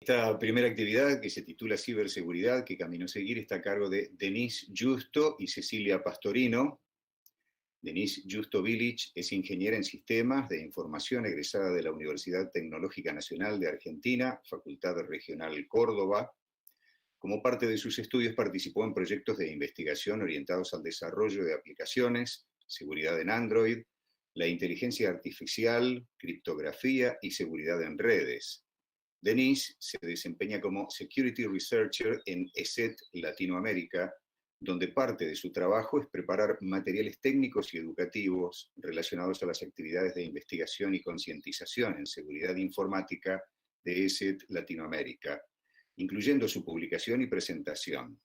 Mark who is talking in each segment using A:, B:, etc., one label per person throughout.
A: Esta primera actividad, que se titula Ciberseguridad, qué camino seguir, está a cargo de Denise Justo y Cecilia Pastorino. Denise Justo Village es ingeniera en sistemas de información egresada de la Universidad Tecnológica Nacional de Argentina, Facultad Regional Córdoba. Como parte de sus estudios participó en proyectos de investigación orientados al desarrollo de aplicaciones, seguridad en Android, la inteligencia artificial, criptografía y seguridad en redes. Denise se desempeña como Security Researcher en ESET Latinoamérica, donde parte de su trabajo es preparar materiales técnicos y educativos relacionados a las actividades de investigación y concientización en seguridad informática de ESET Latinoamérica, incluyendo su publicación y presentación.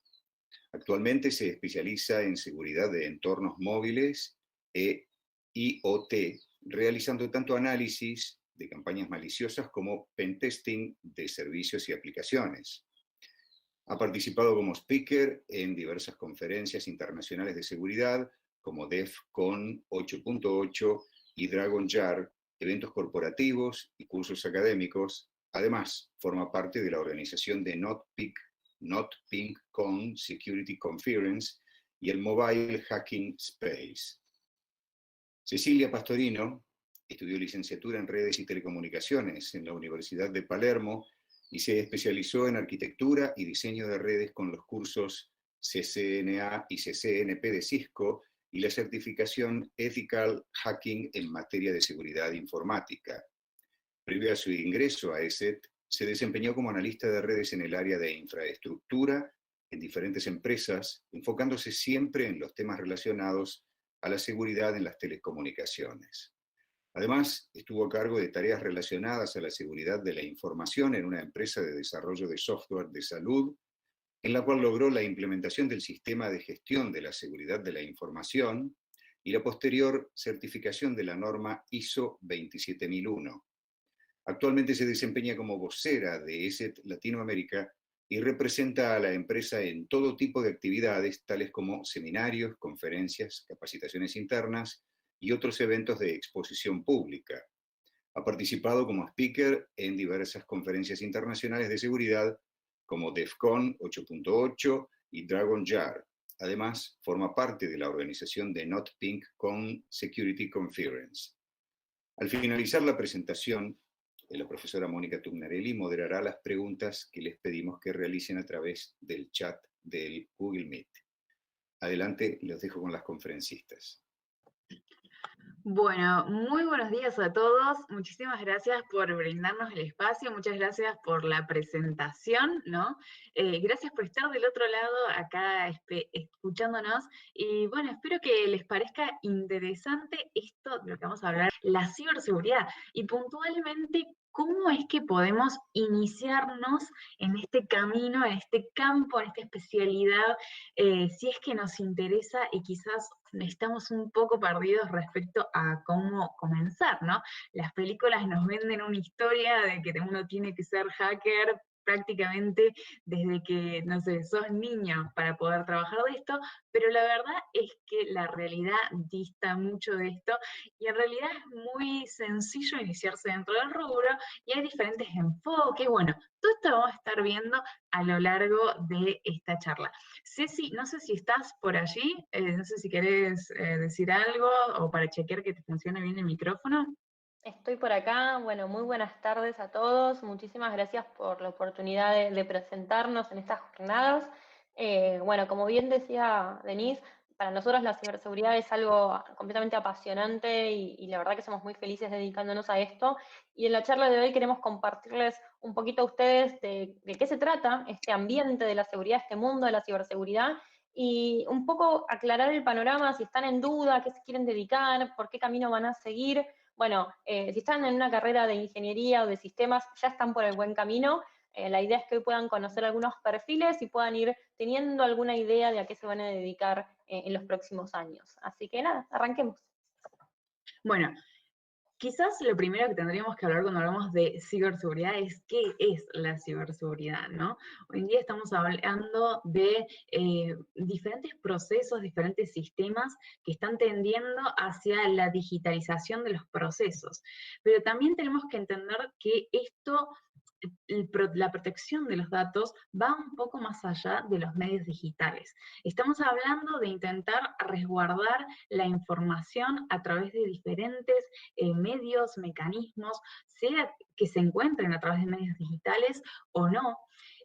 A: Actualmente se especializa en seguridad de entornos móviles e IoT, realizando tanto análisis de campañas maliciosas como pentesting de servicios y aplicaciones. Ha participado como speaker en diversas conferencias internacionales de seguridad, como DEF CON 8.8 y Dragon Jar, eventos corporativos y cursos académicos. Además, forma parte de la organización de NotPinkCon Security Conference y el Mobile Hacking Space. Cecilia Pastorino estudió licenciatura en redes y telecomunicaciones en la Universidad de Palermo y se especializó en arquitectura y diseño de redes con los cursos CCNA y CCNP de Cisco y la certificación Ethical Hacking en materia de seguridad informática. Previo a su ingreso a ESET, se desempeñó como analista de redes en el área de infraestructura en diferentes empresas, enfocándose siempre en los temas relacionados a la seguridad en las telecomunicaciones. Además, estuvo a cargo de tareas relacionadas a la seguridad de la información en una empresa de desarrollo de software de salud, en la cual logró la implementación del sistema de gestión de la seguridad de la información y la posterior certificación de la norma ISO 27001. Actualmente se desempeña como vocera de ESET Latinoamérica y representa a la empresa en todo tipo de actividades, tales como seminarios, conferencias, capacitaciones internas y otros eventos de exposición pública. Ha participado como speaker en diversas conferencias internacionales de seguridad, como DEF CON 8.8 y Dragon Jar. Además, forma parte de la organización de NotPinkCon Security Conference. Al finalizar la presentación, la profesora Mónica Tugnarelli moderará las preguntas que les pedimos que realicen a través del chat del Google Meet. Adelante, los dejo con las conferencistas.
B: Bueno, muy buenos días a todos. Muchísimas gracias por brindarnos el espacio, muchas gracias por la presentación, ¿no? Gracias por estar del otro lado acá escuchándonos. Y bueno, espero que les parezca interesante esto de lo que vamos a hablar, la ciberseguridad, y puntualmente cómo es que podemos iniciarnos en este camino, en este campo, en esta especialidad, si es que nos interesa y quizás estamos un poco perdidos respecto a cómo comenzar, ¿no? Las películas nos venden una historia de que uno tiene que ser hacker prácticamente desde que, no sé, sos niño para poder trabajar de esto, pero la verdad es que la realidad dista mucho de esto y en realidad es muy sencillo iniciarse dentro del rubro y hay diferentes enfoques. Bueno, todo esto lo vamos a estar viendo a lo largo de esta charla. Ceci, no sé si estás por allí, no sé si querés decir algo o para chequear que te funcione bien el micrófono.
C: Estoy por acá. Bueno, muy buenas tardes a todos. Muchísimas gracias por la oportunidad de presentarnos en estas jornadas. Bueno, como bien decía Denise, para nosotros la ciberseguridad es algo completamente apasionante y la verdad que somos muy felices dedicándonos a esto. Y en la charla de hoy queremos compartirles un poquito a ustedes de qué se trata este ambiente de la seguridad, este mundo de la ciberseguridad, y un poco aclarar el panorama, si están en duda, a qué se quieren dedicar, por qué camino van a seguir. Bueno, si están en una carrera de ingeniería o de sistemas, ya están por el buen camino. La idea es que hoy puedan conocer algunos perfiles y puedan ir teniendo alguna idea de a qué se van a dedicar en los próximos años. Así que nada, arranquemos.
B: Bueno, quizás lo primero que tendríamos que hablar cuando hablamos de ciberseguridad es qué es la ciberseguridad, ¿no? Hoy en día estamos hablando de diferentes procesos, diferentes sistemas que están tendiendo hacia la digitalización de los procesos. Pero también tenemos que entender que esto la protección de los datos va un poco más allá de los medios digitales. Estamos hablando de intentar resguardar la información a través de diferentes medios, mecanismos, sea que se encuentren a través de medios digitales o no,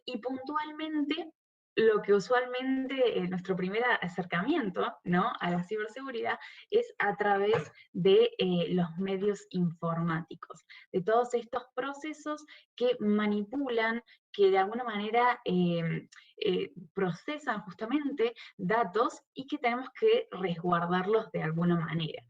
B: y puntualmente lo que usualmente nuestro primer acercamiento, ¿no?, a la ciberseguridad es a través de los medios informáticos, de todos estos procesos que manipulan, que de alguna manera procesan justamente datos y que tenemos que resguardarlos de alguna manera.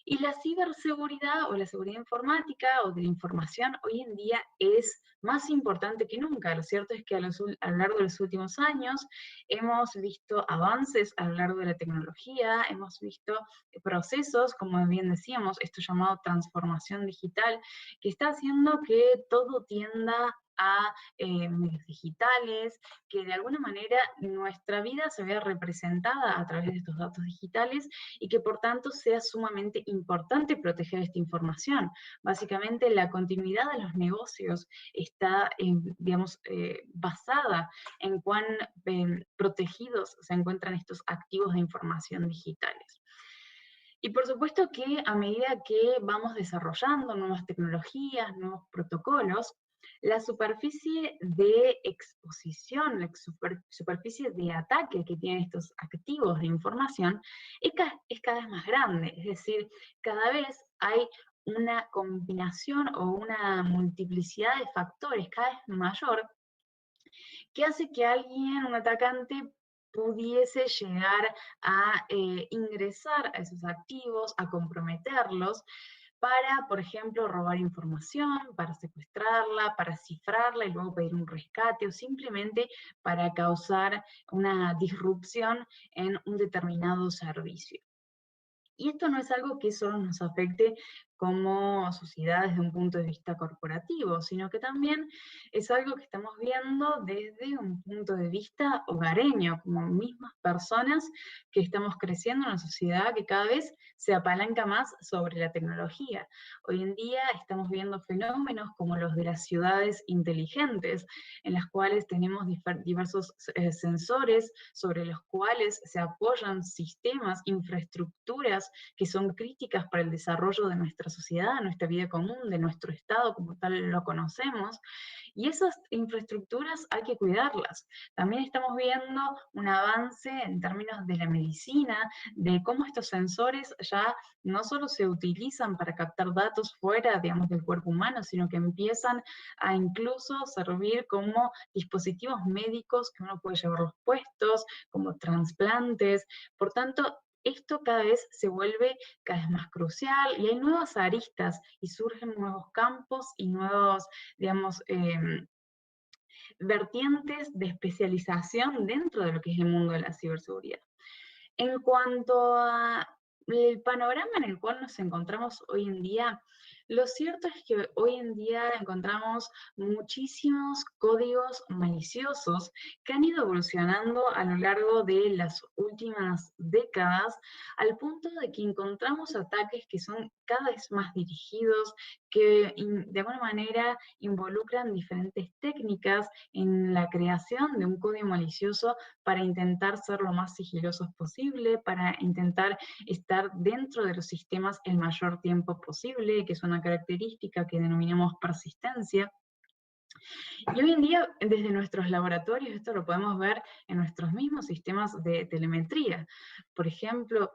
B: Y la ciberseguridad o la seguridad informática o de la información hoy en día es más importante que nunca. Lo cierto es que a lo largo de los últimos años hemos visto avances a lo largo de la tecnología, hemos visto procesos, como bien decíamos, esto llamado transformación digital, que está haciendo que todo tienda a medios digitales, que de alguna manera nuestra vida se vea representada a través de estos datos digitales y que por tanto sea sumamente importante proteger esta información. Básicamente la continuidad de los negocios está, digamos, basada en cuán protegidos se encuentran estos activos de información digitales. Y por supuesto que a medida que vamos desarrollando nuevas tecnologías, nuevos protocolos, la superficie de exposición, la superficie de ataque que tienen estos activos de información es cada vez más grande. Es decir, cada vez hay una combinación o una multiplicidad de factores cada vez mayor que hace que alguien, un atacante, pudiese llegar a ingresar a esos activos, a comprometerlos, para, por ejemplo, robar información, para secuestrarla, para cifrarla y luego pedir un rescate, o simplemente para causar una disrupción en un determinado servicio. Y esto no es algo que solo nos afecte como sociedad desde un punto de vista corporativo, sino que también es algo que estamos viendo desde un punto de vista hogareño, como mismas personas que estamos creciendo en una sociedad que cada vez se apalanca más sobre la tecnología. Hoy en día estamos viendo fenómenos como los de las ciudades inteligentes, en las cuales tenemos diversos sensores sobre los cuales se apoyan sistemas, infraestructuras que son críticas para el desarrollo de nuestra sociedad, nuestra vida común, de nuestro Estado como tal lo conocemos, y esas infraestructuras hay que cuidarlas. También estamos viendo un avance en términos de la medicina, de cómo estos sensores ya no solo se utilizan para captar datos fuera, digamos, del cuerpo humano, sino que empiezan a incluso servir como dispositivos médicos que uno puede llevar los puestos, como trasplantes. Por tanto, esto cada vez se vuelve cada vez más crucial y hay nuevas aristas y surgen nuevos campos y nuevos, digamos, vertientes de especialización dentro de lo que es el mundo de la ciberseguridad. En cuanto al panorama en el cual nos encontramos hoy en día, lo cierto es que hoy en día encontramos muchísimos códigos maliciosos que han ido evolucionando a lo largo de las últimas décadas, al punto de que encontramos ataques que son cada vez más dirigidos, que de alguna manera involucran diferentes técnicas en la creación de un código malicioso para intentar ser lo más sigilosos posible, para intentar estar dentro de los sistemas el mayor tiempo posible, que es una característica que denominamos persistencia. Y hoy en día, desde nuestros laboratorios, esto lo podemos ver en nuestros mismos sistemas de telemetría. Por ejemplo,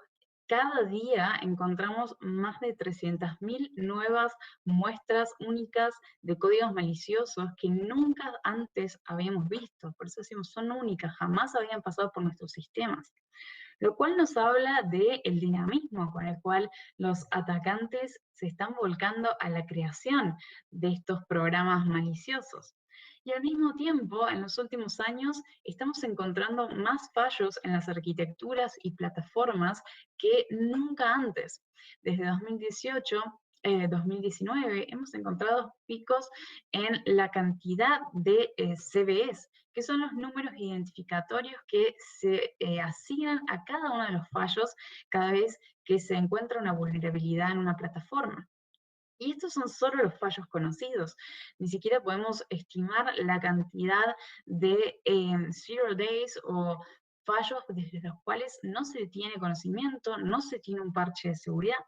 B: cada día encontramos más de 300.000 nuevas muestras únicas de códigos maliciosos que nunca antes habíamos visto. Por eso decimos, son únicas, jamás habían pasado por nuestros sistemas. Lo cual nos habla del dinamismo con el cual los atacantes se están volcando a la creación de estos programas maliciosos. Y al mismo tiempo, en los últimos años, estamos encontrando más fallos en las arquitecturas y plataformas que nunca antes. Desde 2018, 2019, hemos encontrado picos en la cantidad de CVEs, que son los números identificatorios que se asignan a cada uno de los fallos cada vez que se encuentra una vulnerabilidad en una plataforma. Y estos son solo los fallos conocidos. Ni siquiera podemos estimar la cantidad de zero days o fallos desde los cuales no se tiene conocimiento, no se tiene un parche de seguridad.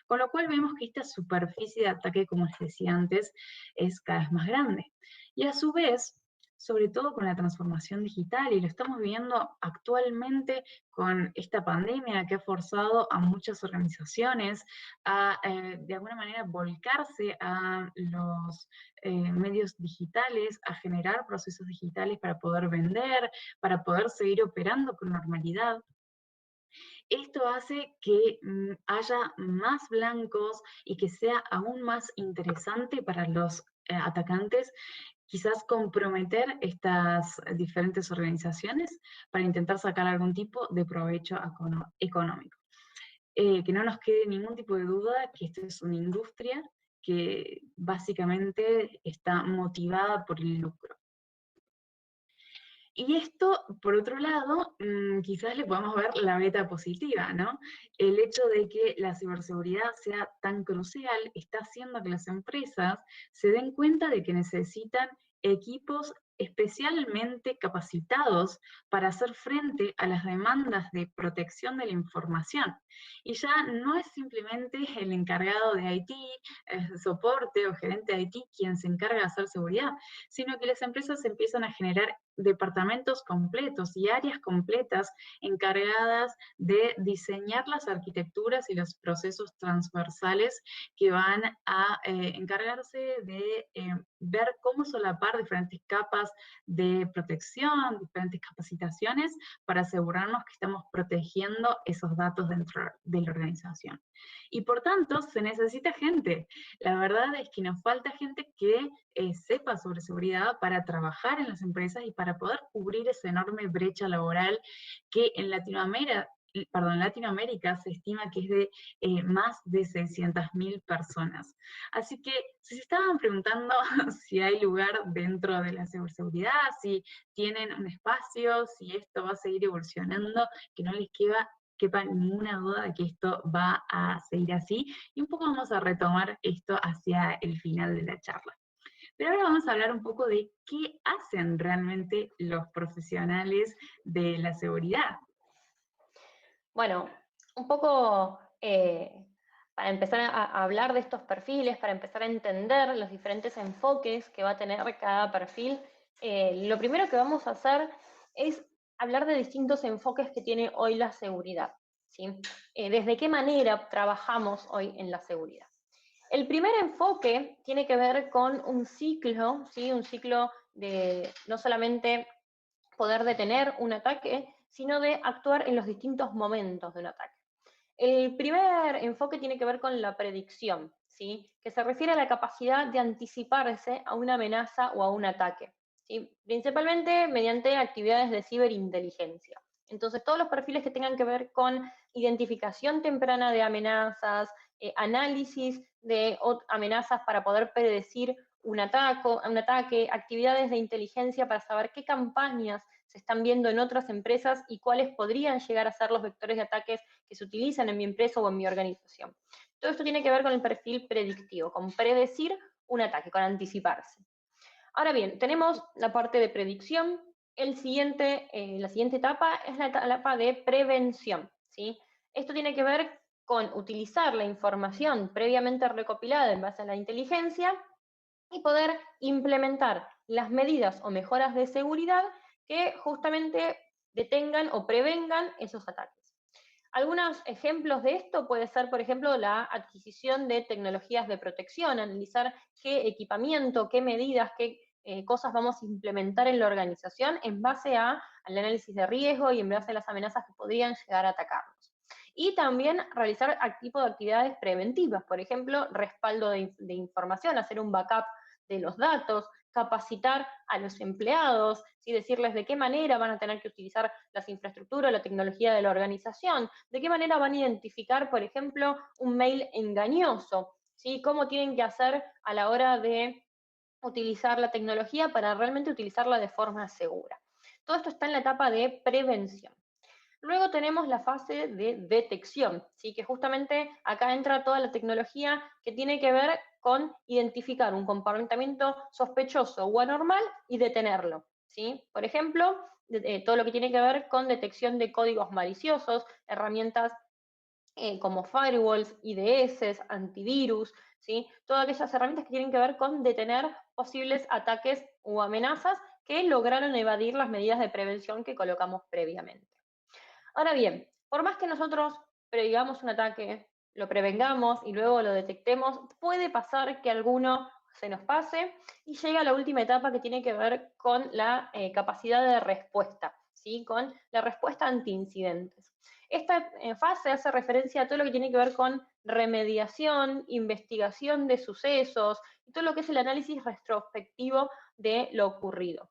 B: Con lo cual vemos que esta superficie de ataque, como les decía antes, es cada vez más grande. Y a su vez, sobre todo con la transformación digital, y lo estamos viendo actualmente con esta pandemia que ha forzado a muchas organizaciones a, de alguna manera, volcarse a los medios digitales, a generar procesos digitales para poder vender, para poder seguir operando con normalidad. Esto hace que haya más blancos y que sea aún más interesante para los atacantes quizás comprometer estas diferentes organizaciones para intentar sacar algún tipo de provecho económico. Que no nos quede ningún tipo de duda que esta es una industria que básicamente está motivada por el lucro. Y esto, por otro lado, quizás le podemos ver la beta positiva, ¿no? El hecho de que la ciberseguridad sea tan crucial está haciendo que las empresas se den cuenta de que necesitan equipos especialmente capacitados para hacer frente a las demandas de protección de la información. Y ya no es simplemente el encargado de IT, soporte o gerente de IT quien se encarga de hacer seguridad, sino que las empresas empiezan a generar departamentos completos y áreas completas encargadas de diseñar las arquitecturas y los procesos transversales que van a encargarse de ver cómo solapar diferentes capas de protección, diferentes capacitaciones para asegurarnos que estamos protegiendo esos datos dentro de la organización. Y por tanto, se necesita gente. La verdad es que nos falta gente que sepa sobre seguridad para trabajar en las empresas y para poder cubrir esa enorme brecha laboral que en Latinoamérica se estima que es de más de 600.000 personas. Así que si se estaban preguntando si hay lugar dentro de la ciberseguridad, si tienen un espacio, si esto va a seguir evolucionando, que no les quepa ninguna duda de que esto va a seguir así, y un poco vamos a retomar esto hacia el final de la charla. Pero ahora vamos a hablar un poco de qué hacen realmente los profesionales de la seguridad.
C: Bueno, un poco para empezar a hablar de estos perfiles, para empezar a entender los diferentes enfoques que va a tener cada perfil, lo primero que vamos a hacer es hablar de distintos enfoques que tiene hoy la seguridad, ¿sí? Desde qué manera trabajamos hoy en la seguridad. El primer enfoque tiene que ver con un ciclo, ¿sí? Un ciclo de no solamente poder detener un ataque, sino de actuar en los distintos momentos de un ataque. El primer enfoque tiene que ver con la predicción, ¿sí? Que se refiere a la capacidad de anticiparse a una amenaza o a un ataque, ¿sí? Principalmente mediante actividades de ciberinteligencia. Entonces, todos los perfiles que tengan que ver con identificación temprana de amenazas, análisis de amenazas para poder predecir un ataque, actividades de inteligencia para saber qué campañas se están viendo en otras empresas y cuáles podrían llegar a ser los vectores de ataques que se utilizan en mi empresa o en mi organización. Todo esto tiene que ver con el perfil predictivo, con predecir un ataque, con anticiparse. Ahora bien, tenemos la parte de predicción. La siguiente etapa es la etapa de prevención, ¿sí? Esto tiene que ver con utilizar la información previamente recopilada en base a la inteligencia y poder implementar las medidas o mejoras de seguridad que justamente detengan o prevengan esos ataques. Algunos ejemplos de esto puede ser, por ejemplo, la adquisición de tecnologías de protección, analizar qué equipamiento, qué medidas, qué cosas vamos a implementar en la organización en base al análisis de riesgo y en base a las amenazas que podrían llegar a atacarnos. Y también realizar tipo de actividades preventivas, por ejemplo, respaldo de información, hacer un backup de los datos, capacitar a los empleados, ¿sí? Decirles de qué manera van a tener que utilizar las infraestructuras, la tecnología de la organización, de qué manera van a identificar, por ejemplo, un mail engañoso, ¿sí? Cómo tienen que hacer a la hora de utilizar la tecnología para realmente utilizarla de forma segura. Todo esto está en la etapa de prevención. Luego tenemos la fase de detección, ¿sí? Que justamente acá entra toda la tecnología que tiene que ver con identificar un comportamiento sospechoso o anormal y detenerlo, ¿sí? Por ejemplo, todo lo que tiene que ver con detección de códigos maliciosos, herramientas como firewalls, IDS, antivirus, ¿sí? Todas aquellas herramientas que tienen que ver con detener posibles ataques o amenazas que lograron evadir las medidas de prevención que colocamos previamente. Ahora bien, por más que nosotros predigamos un ataque, lo prevengamos y luego lo detectemos, puede pasar que alguno se nos pase y llega a la última etapa que tiene que ver con la capacidad de respuesta, ¿sí? Con la respuesta ante incidentes. Esta fase hace referencia a todo lo que tiene que ver con remediación, investigación de sucesos y todo lo que es el análisis retrospectivo de lo ocurrido.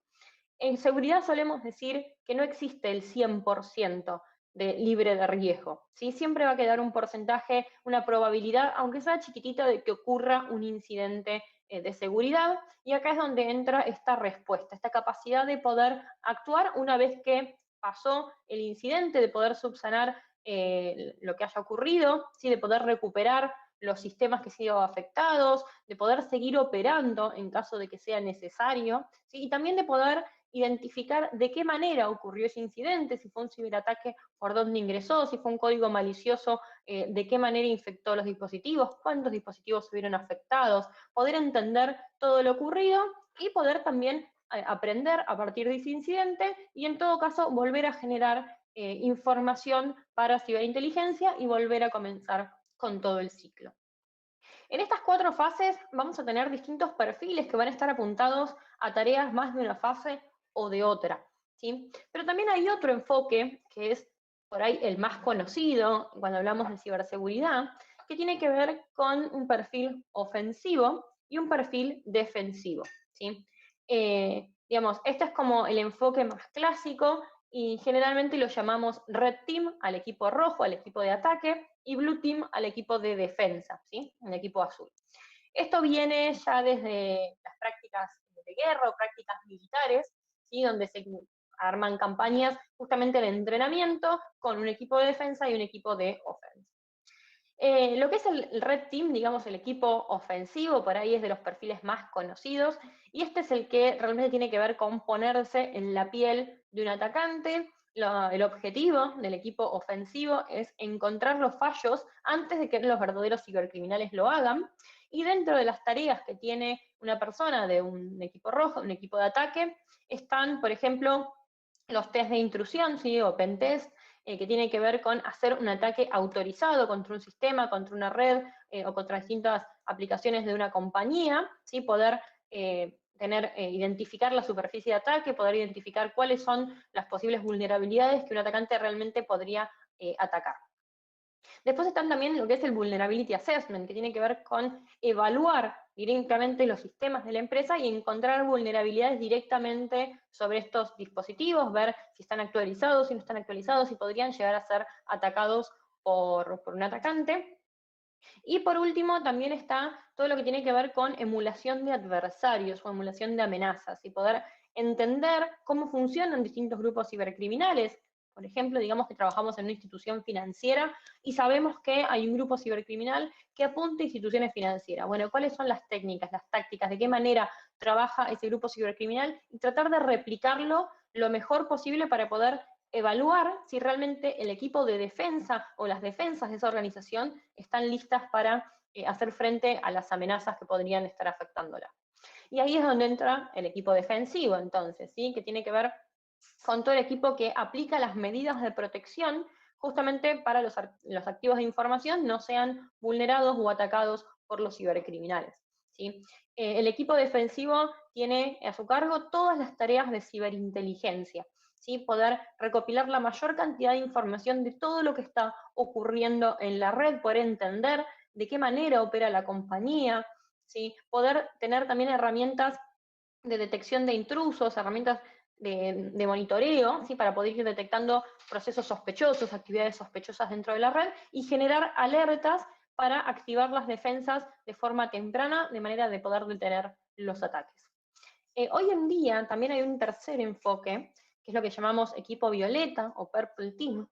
C: En seguridad solemos decir que no existe el 100% de libre de riesgo, ¿sí? Siempre va a quedar un porcentaje, una probabilidad, aunque sea chiquitita, de que ocurra un incidente de seguridad, y acá es donde entra esta respuesta, esta capacidad de poder actuar una vez que pasó el incidente, de poder subsanar lo que haya ocurrido, ¿sí? De poder recuperar los sistemas que han sido afectados, de poder seguir operando en caso de que sea necesario, ¿sí? Y también de poder identificar de qué manera ocurrió ese incidente, si fue un ciberataque, por dónde ingresó, si fue un código malicioso, de qué manera infectó los dispositivos, cuántos dispositivos se vieron afectados, poder entender todo lo ocurrido y poder también aprender a partir de ese incidente y en todo caso volver a generar información para ciberinteligencia y volver a comenzar con todo el ciclo. En estas 4 fases vamos a tener distintos perfiles que van a estar apuntados a tareas más de una fase o de otra, ¿sí? Pero también hay otro enfoque, que es por ahí el más conocido cuando hablamos de ciberseguridad, que tiene que ver con un perfil ofensivo y un perfil defensivo, ¿sí? Digamos, este es como el enfoque más clásico y generalmente lo llamamos Red Team al equipo rojo, al equipo de ataque, y Blue Team al equipo de defensa, ¿sí? El equipo azul. Esto viene ya desde las prácticas de guerra o prácticas militares, ¿sí? Donde se arman campañas justamente de entrenamiento con un equipo de defensa y un equipo de ofensa. Lo que es el Red Team, digamos, el equipo ofensivo, por ahí es de los perfiles más conocidos, y este es el que realmente tiene que ver con ponerse en la piel de un atacante. El objetivo del equipo ofensivo es encontrar los fallos antes de que los verdaderos cibercriminales lo hagan, y dentro de las tareas que tiene una persona de un equipo rojo, un equipo de ataque, están, por ejemplo, los test de intrusión, ¿sí? O pentest, que tiene que ver con hacer un ataque autorizado contra un sistema, contra una red o contra distintas aplicaciones de una compañía, ¿sí? Poder identificar la superficie de ataque, poder identificar cuáles son las posibles vulnerabilidades que un atacante realmente podría atacar. Después están también lo que es el Vulnerability Assessment, que tiene que ver con evaluar directamente los sistemas de la empresa y encontrar vulnerabilidades directamente sobre estos dispositivos, ver si están actualizados, si no están actualizados, si podrían llegar a ser atacados por un atacante. Y por último, también está todo lo que tiene que ver con emulación de adversarios o emulación de amenazas y poder entender cómo funcionan distintos grupos cibercriminales. Por ejemplo, digamos que trabajamos en una institución financiera y sabemos que hay un grupo cibercriminal que apunta a instituciones financieras. Bueno, ¿cuáles son las técnicas, las tácticas, de qué manera trabaja ese grupo cibercriminal? Y tratar de replicarlo lo mejor posible para poder evaluar si realmente el equipo de defensa o las defensas de esa organización están listas para hacer frente a las amenazas que podrían estar afectándola. Y ahí es donde entra el equipo defensivo, entonces, ¿sí? Que tiene que ver con todo el equipo que aplica las medidas de protección justamente para los activos de información no sean vulnerados o atacados por los cibercriminales, ¿sí? El equipo defensivo tiene a su cargo todas las tareas de ciberinteligencia, ¿sí? Poder recopilar la mayor cantidad de información de todo lo que está ocurriendo en la red, poder entender de qué manera opera la compañía, ¿sí? Poder tener también herramientas de detección de intrusos, herramientas de monitoreo, ¿sí? Para poder ir detectando procesos sospechosos, actividades sospechosas dentro de la red y generar alertas para activar las defensas de forma temprana, de manera de poder detener los ataques. Hoy en día también hay un tercer enfoque, que es lo que llamamos equipo violeta o Purple Team,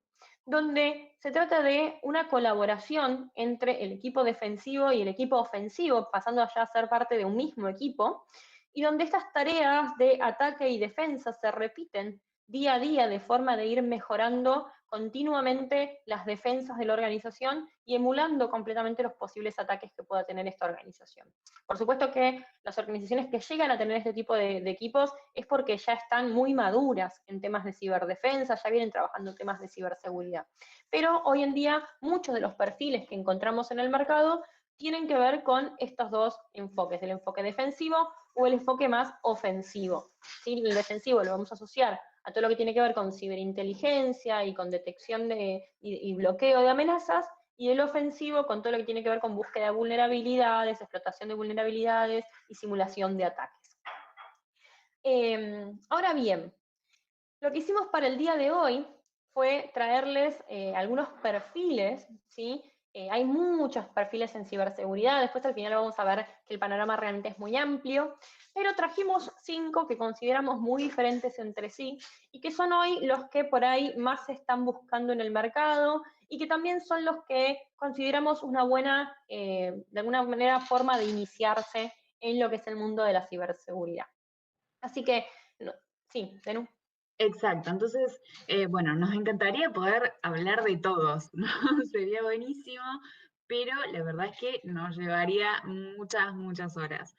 C: donde se trata de una colaboración entre el equipo defensivo y el equipo ofensivo, pasando a ya ser parte de un mismo equipo, y donde estas tareas de ataque y defensa se repiten día a día de forma de ir mejorando continuamente las defensas de la organización y emulando completamente los posibles ataques que pueda tener esta organización. Por supuesto que las organizaciones que llegan a tener este tipo de equipos es porque ya están muy maduras en temas de ciberdefensa, ya vienen trabajando en temas de ciberseguridad. Pero hoy en día muchos de los perfiles que encontramos en el mercado tienen que ver con estos dos enfoques, el enfoque defensivo o el enfoque más ofensivo. ¿Sí? El defensivo lo vamos a asociar a todo lo que tiene que ver con ciberinteligencia y con detección y bloqueo de amenazas, y el ofensivo con todo lo que tiene que ver con búsqueda de vulnerabilidades, explotación de vulnerabilidades y simulación de ataques. Ahora bien, lo que hicimos para el día de hoy fue traerles algunos perfiles, ¿sí? Hay muchos perfiles en ciberseguridad, después al final vamos a ver que el panorama realmente es muy amplio, pero trajimos 5 que consideramos muy diferentes entre sí y que son hoy los que por ahí más se están buscando en el mercado y que también son los que consideramos una buena, de alguna manera, forma de iniciarse en lo que es el mundo de la ciberseguridad. Así que, sí, Denu.
B: Exacto, entonces, bueno, nos encantaría poder hablar de todos, ¿no? Sería buenísimo, pero la verdad es que nos llevaría muchas horas.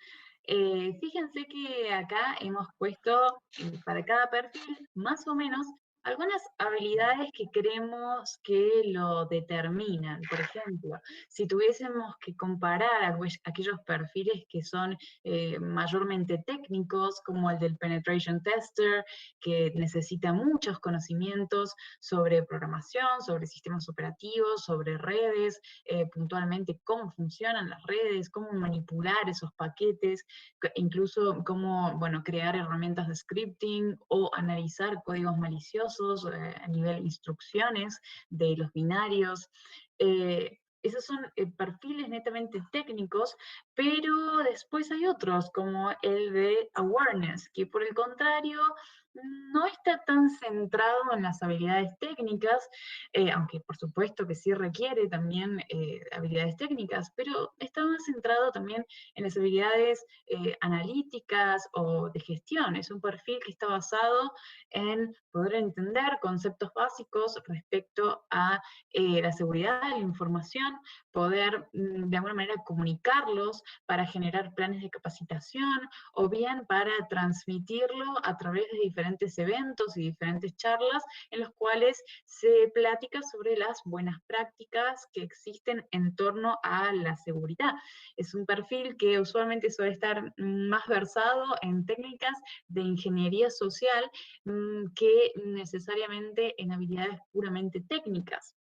B: Fíjense que acá hemos puesto para cada perfil más o menos algunas habilidades que creemos que lo determinan. Por ejemplo, si tuviésemos que comparar aquellos perfiles que son mayormente técnicos, como el del penetration tester, que necesita muchos conocimientos sobre programación, sobre sistemas operativos, sobre redes, puntualmente cómo funcionan las redes, cómo manipular esos paquetes, incluso cómo, bueno, crear herramientas de scripting o analizar códigos maliciosos a nivel instrucciones de los binarios. Esos son perfiles netamente técnicos, pero después hay otros, como el de awareness, que por el contrario no está tan centrado en las habilidades técnicas, aunque por supuesto que sí requiere también habilidades técnicas, pero está más centrado también en las habilidades analíticas o de gestión. Es un perfil que está basado en poder entender conceptos básicos respecto a la seguridad de la información, poder de alguna manera comunicarlos para generar planes de capacitación o bien para transmitirlo a través de diferentes eventos y diferentes charlas en los cuales se platica sobre las buenas prácticas que existen en torno a la seguridad. Es un perfil que usualmente suele estar más versado en técnicas de ingeniería social que necesariamente en habilidades puramente técnicas.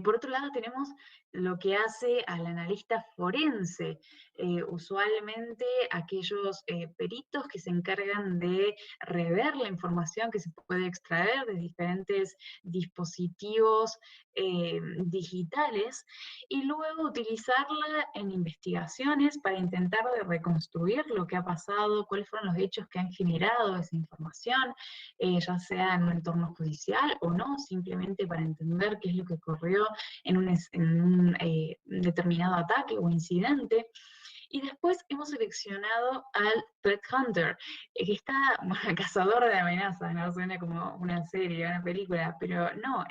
B: Por otro lado tenemos lo que hace al analista forense, usualmente aquellos peritos que se encargan de rever la información que se puede extraer de diferentes dispositivos digitales y luego utilizarla en investigaciones para intentar de reconstruir lo que ha pasado, cuáles fueron los hechos que han generado esa información, ya sea en un entorno judicial o no, simplemente para entender qué es lo que ocurrió en un determinado ataque o incidente. Y después hemos seleccionado al Threat Hunter, que está, bueno, cazador de amenazas, no suena como una serie, una película, pero no,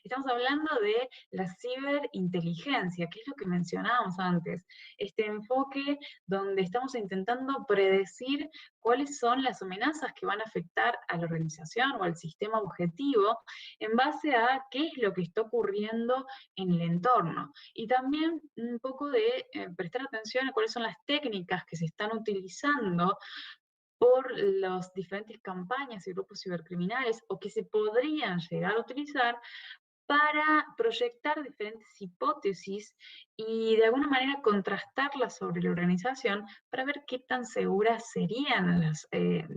B: estamos hablando de la ciberinteligencia, que es lo que mencionábamos antes, este enfoque donde estamos intentando predecir cuáles son las amenazas que van a afectar a la organización o al sistema objetivo en base a qué es lo que está ocurriendo en el entorno. Y también un poco de prestar atención a cuáles son las técnicas que se están utilizando por las diferentes campañas y grupos cibercriminales o que se podrían llegar a utilizar para proyectar diferentes hipótesis y de alguna manera contrastarlas sobre la organización para ver qué tan seguras serían las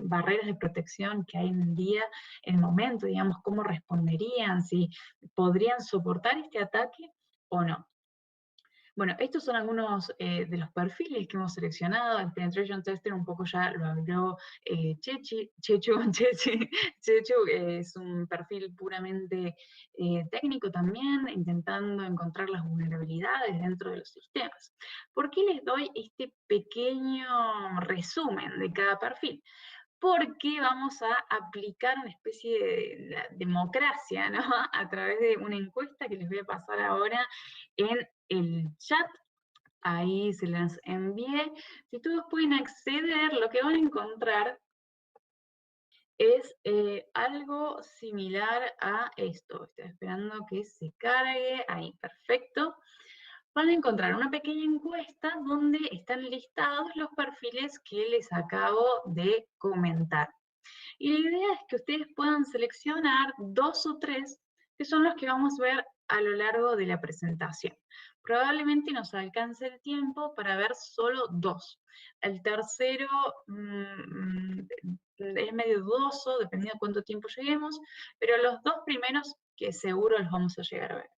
B: barreras de protección que hay en el día, en el momento, digamos, cómo responderían, si podrían soportar este ataque o no. Bueno, estos son algunos de los perfiles que hemos seleccionado. El Penetration Tester un poco ya lo habló Chechu. Chechu es un perfil puramente técnico también, intentando encontrar las vulnerabilidades dentro de los sistemas. ¿Por qué les doy este pequeño resumen de cada perfil? Porque vamos a aplicar una especie de democracia, ¿no? A través de una encuesta que les voy a pasar ahora en el chat. Ahí se las envié. Si todos pueden acceder, lo que van a encontrar es algo similar a esto. Estoy esperando que se cargue. Ahí, perfecto. Van a encontrar una pequeña encuesta donde están listados los perfiles que les acabo de comentar. Y la idea es que ustedes puedan seleccionar 2 o 3, que son los que vamos a ver a lo largo de la presentación. Probablemente nos alcance el tiempo para ver solo 2. El tercero es medio dudoso, dependiendo de cuánto tiempo lleguemos, pero los 2 primeros que seguro los vamos a llegar a ver.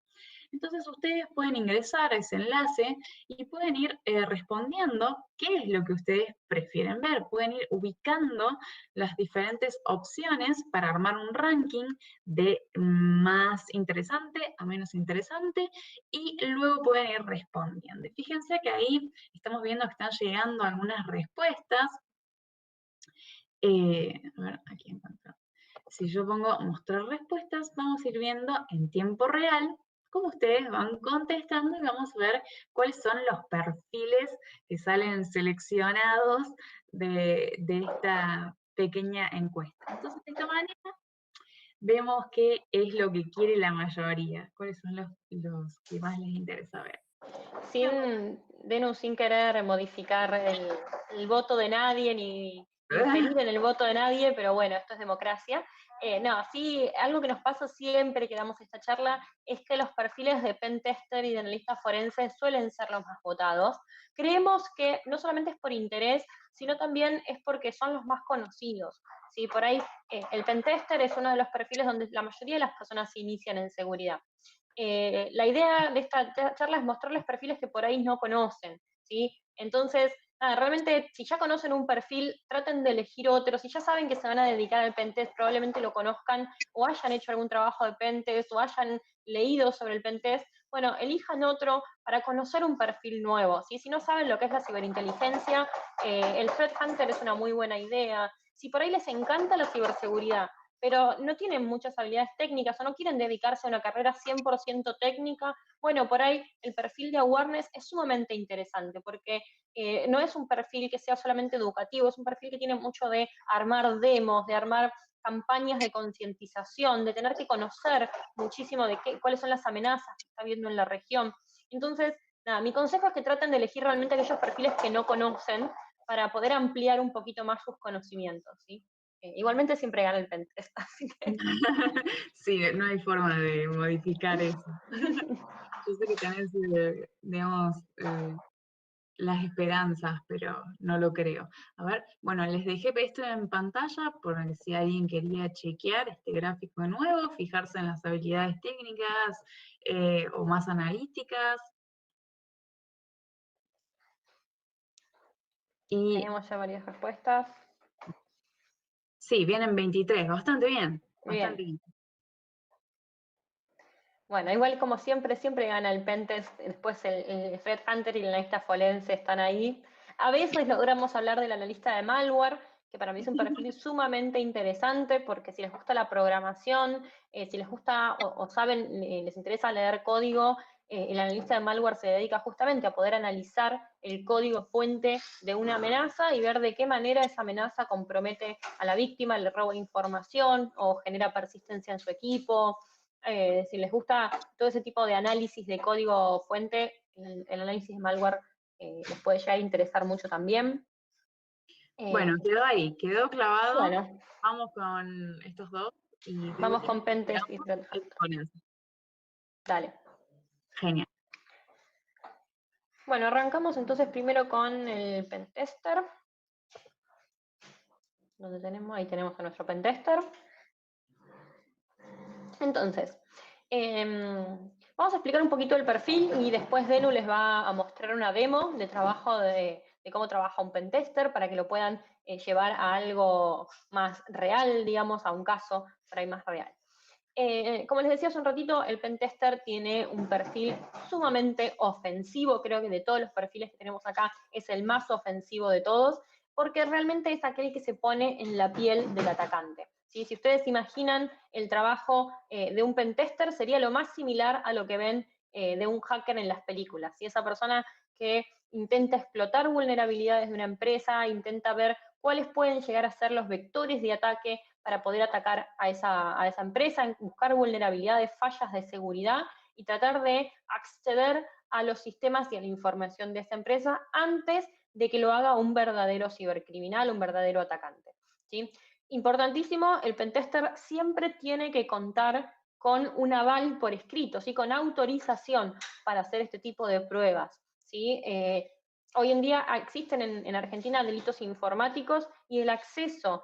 B: Entonces ustedes pueden ingresar a ese enlace y pueden ir respondiendo qué es lo que ustedes prefieren ver. Pueden ir ubicando las diferentes opciones para armar un ranking de más interesante a menos interesante y luego pueden ir respondiendo. Fíjense que ahí estamos viendo que están llegando algunas respuestas. A ver, aquí encuentro. Si yo pongo mostrar respuestas, vamos a ir viendo en tiempo real cómo ustedes van contestando y vamos a ver cuáles son los perfiles que salen seleccionados de esta pequeña encuesta. Entonces, de esta manera, vemos qué es lo que quiere la mayoría, cuáles son los que más les interesa ver.
C: Sin querer modificar el voto de nadie, ni inferir en el voto de nadie, pero bueno, esto es democracia. No, sí, algo que nos pasa siempre que damos esta charla es que los perfiles de pentester y de analista forense suelen ser los más votados. Creemos que no solamente es por interés, sino también es porque son los más conocidos. ¿Sí? Por ahí el pentester es uno de los perfiles donde la mayoría de las personas se inician en seguridad. La idea de esta charla es mostrarles perfiles que por ahí no conocen, ¿sí? Entonces, realmente, si ya conocen un perfil, traten de elegir otro. Si ya saben que se van a dedicar al pentest, probablemente lo conozcan o hayan hecho algún trabajo de pentest o hayan leído sobre el pentest. Bueno, elijan otro para conocer un perfil nuevo, ¿sí? Si no saben lo que es la ciberinteligencia, el Threat Hunter es una muy buena idea. Si por ahí les encanta la ciberseguridad, pero no tienen muchas habilidades técnicas o no quieren dedicarse a una carrera 100% técnica, bueno, por ahí el perfil de awareness es sumamente interesante, porque no es un perfil que sea solamente educativo, es un perfil que tiene mucho de armar demos, de armar campañas de concientización, de tener que conocer muchísimo de cuáles son las amenazas que está habiendo en la región. Entonces, nada, mi consejo es que traten de elegir realmente aquellos perfiles que no conocen para poder ampliar un poquito más sus conocimientos, ¿sí? Igualmente siempre gana el pentest, así que...
B: Sí, no hay forma de modificar eso. Yo sé que tenés, digamos, las esperanzas, pero no lo creo. A ver, bueno, les dejé esto en pantalla por si alguien quería chequear este gráfico de nuevo, fijarse en las habilidades técnicas o más analíticas. Y
C: tenemos ya varias respuestas.
B: sí, vienen 23, bastante bien. Bastante bien.
C: Bueno, igual como siempre, siempre gana el pentest, después el Threat Hunter y el analista forense están ahí. A veces logramos hablar del analista de malware, que para mí es un perfil sumamente interesante, porque si les gusta la programación, si les gusta o saben, les interesa leer código, el analista de malware se dedica justamente a poder analizar el código fuente de una amenaza y ver de qué manera esa amenaza compromete a la víctima, le roba información o genera persistencia en su equipo. Si les gusta todo ese tipo de análisis de código fuente, el análisis de malware les puede llegar a interesar mucho también.
B: Bueno, quedó ahí, quedó clavado.
C: Bueno,
B: vamos con estos dos. Y
C: vamos con pentest y Threat Hunter. Dale.
B: Genial.
C: Bueno, arrancamos entonces primero con el pentester. ¿Dónde tenemos? Ahí tenemos a nuestro pentester. Entonces, Vamos a explicar un poquito el perfil y después Denu les va a mostrar una demo de trabajo de cómo trabaja un pentester para que lo puedan llevar a algo más real, digamos, a un caso por ahí más real. Como les decía hace un ratito, el pentester tiene un perfil sumamente ofensivo, creo que de todos los perfiles que tenemos acá es el más ofensivo de todos, porque realmente es aquel que se pone en la piel del atacante. ¿Sí? Si ustedes imaginan el trabajo de un pentester, sería lo más similar a lo que ven de un hacker en las películas. ¿Sí? Esa persona que intenta explotar vulnerabilidades de una empresa, intenta ver cuáles pueden llegar a ser los vectores de ataque para poder atacar a esa empresa, buscar vulnerabilidades, fallas de seguridad y tratar de acceder a los sistemas y a la información de esa empresa antes de que lo haga un verdadero cibercriminal, un verdadero atacante. ¿Sí? Importantísimo, el pentester siempre tiene que contar con un aval por escrito, ¿sí? Con autorización para hacer este tipo de pruebas. ¿Sí? Hoy en día existen en Argentina delitos informáticos y el acceso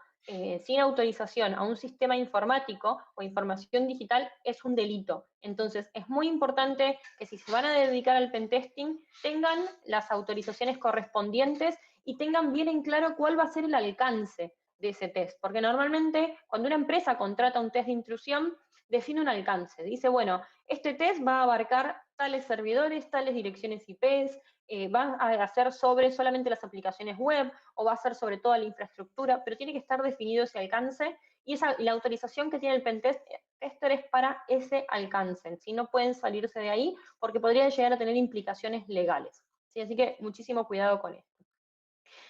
C: sin autorización a un sistema informático o información digital es un delito. Entonces, es muy importante que si se van a dedicar al pentesting, tengan las autorizaciones correspondientes y tengan bien en claro cuál va a ser el alcance de ese test. Porque normalmente, cuando una empresa contrata un test de intrusión, define un alcance. Dice, bueno, este test va a abarcar tales servidores, tales direcciones IPs, va a hacer sobre solamente las aplicaciones web o va a ser sobre toda la infraestructura, pero tiene que estar definido ese alcance y la autorización que tiene el pentester es para ese alcance. ¿Sí? No pueden salirse de ahí porque podrían llegar a tener implicaciones legales. ¿Sí? Así que muchísimo cuidado con esto.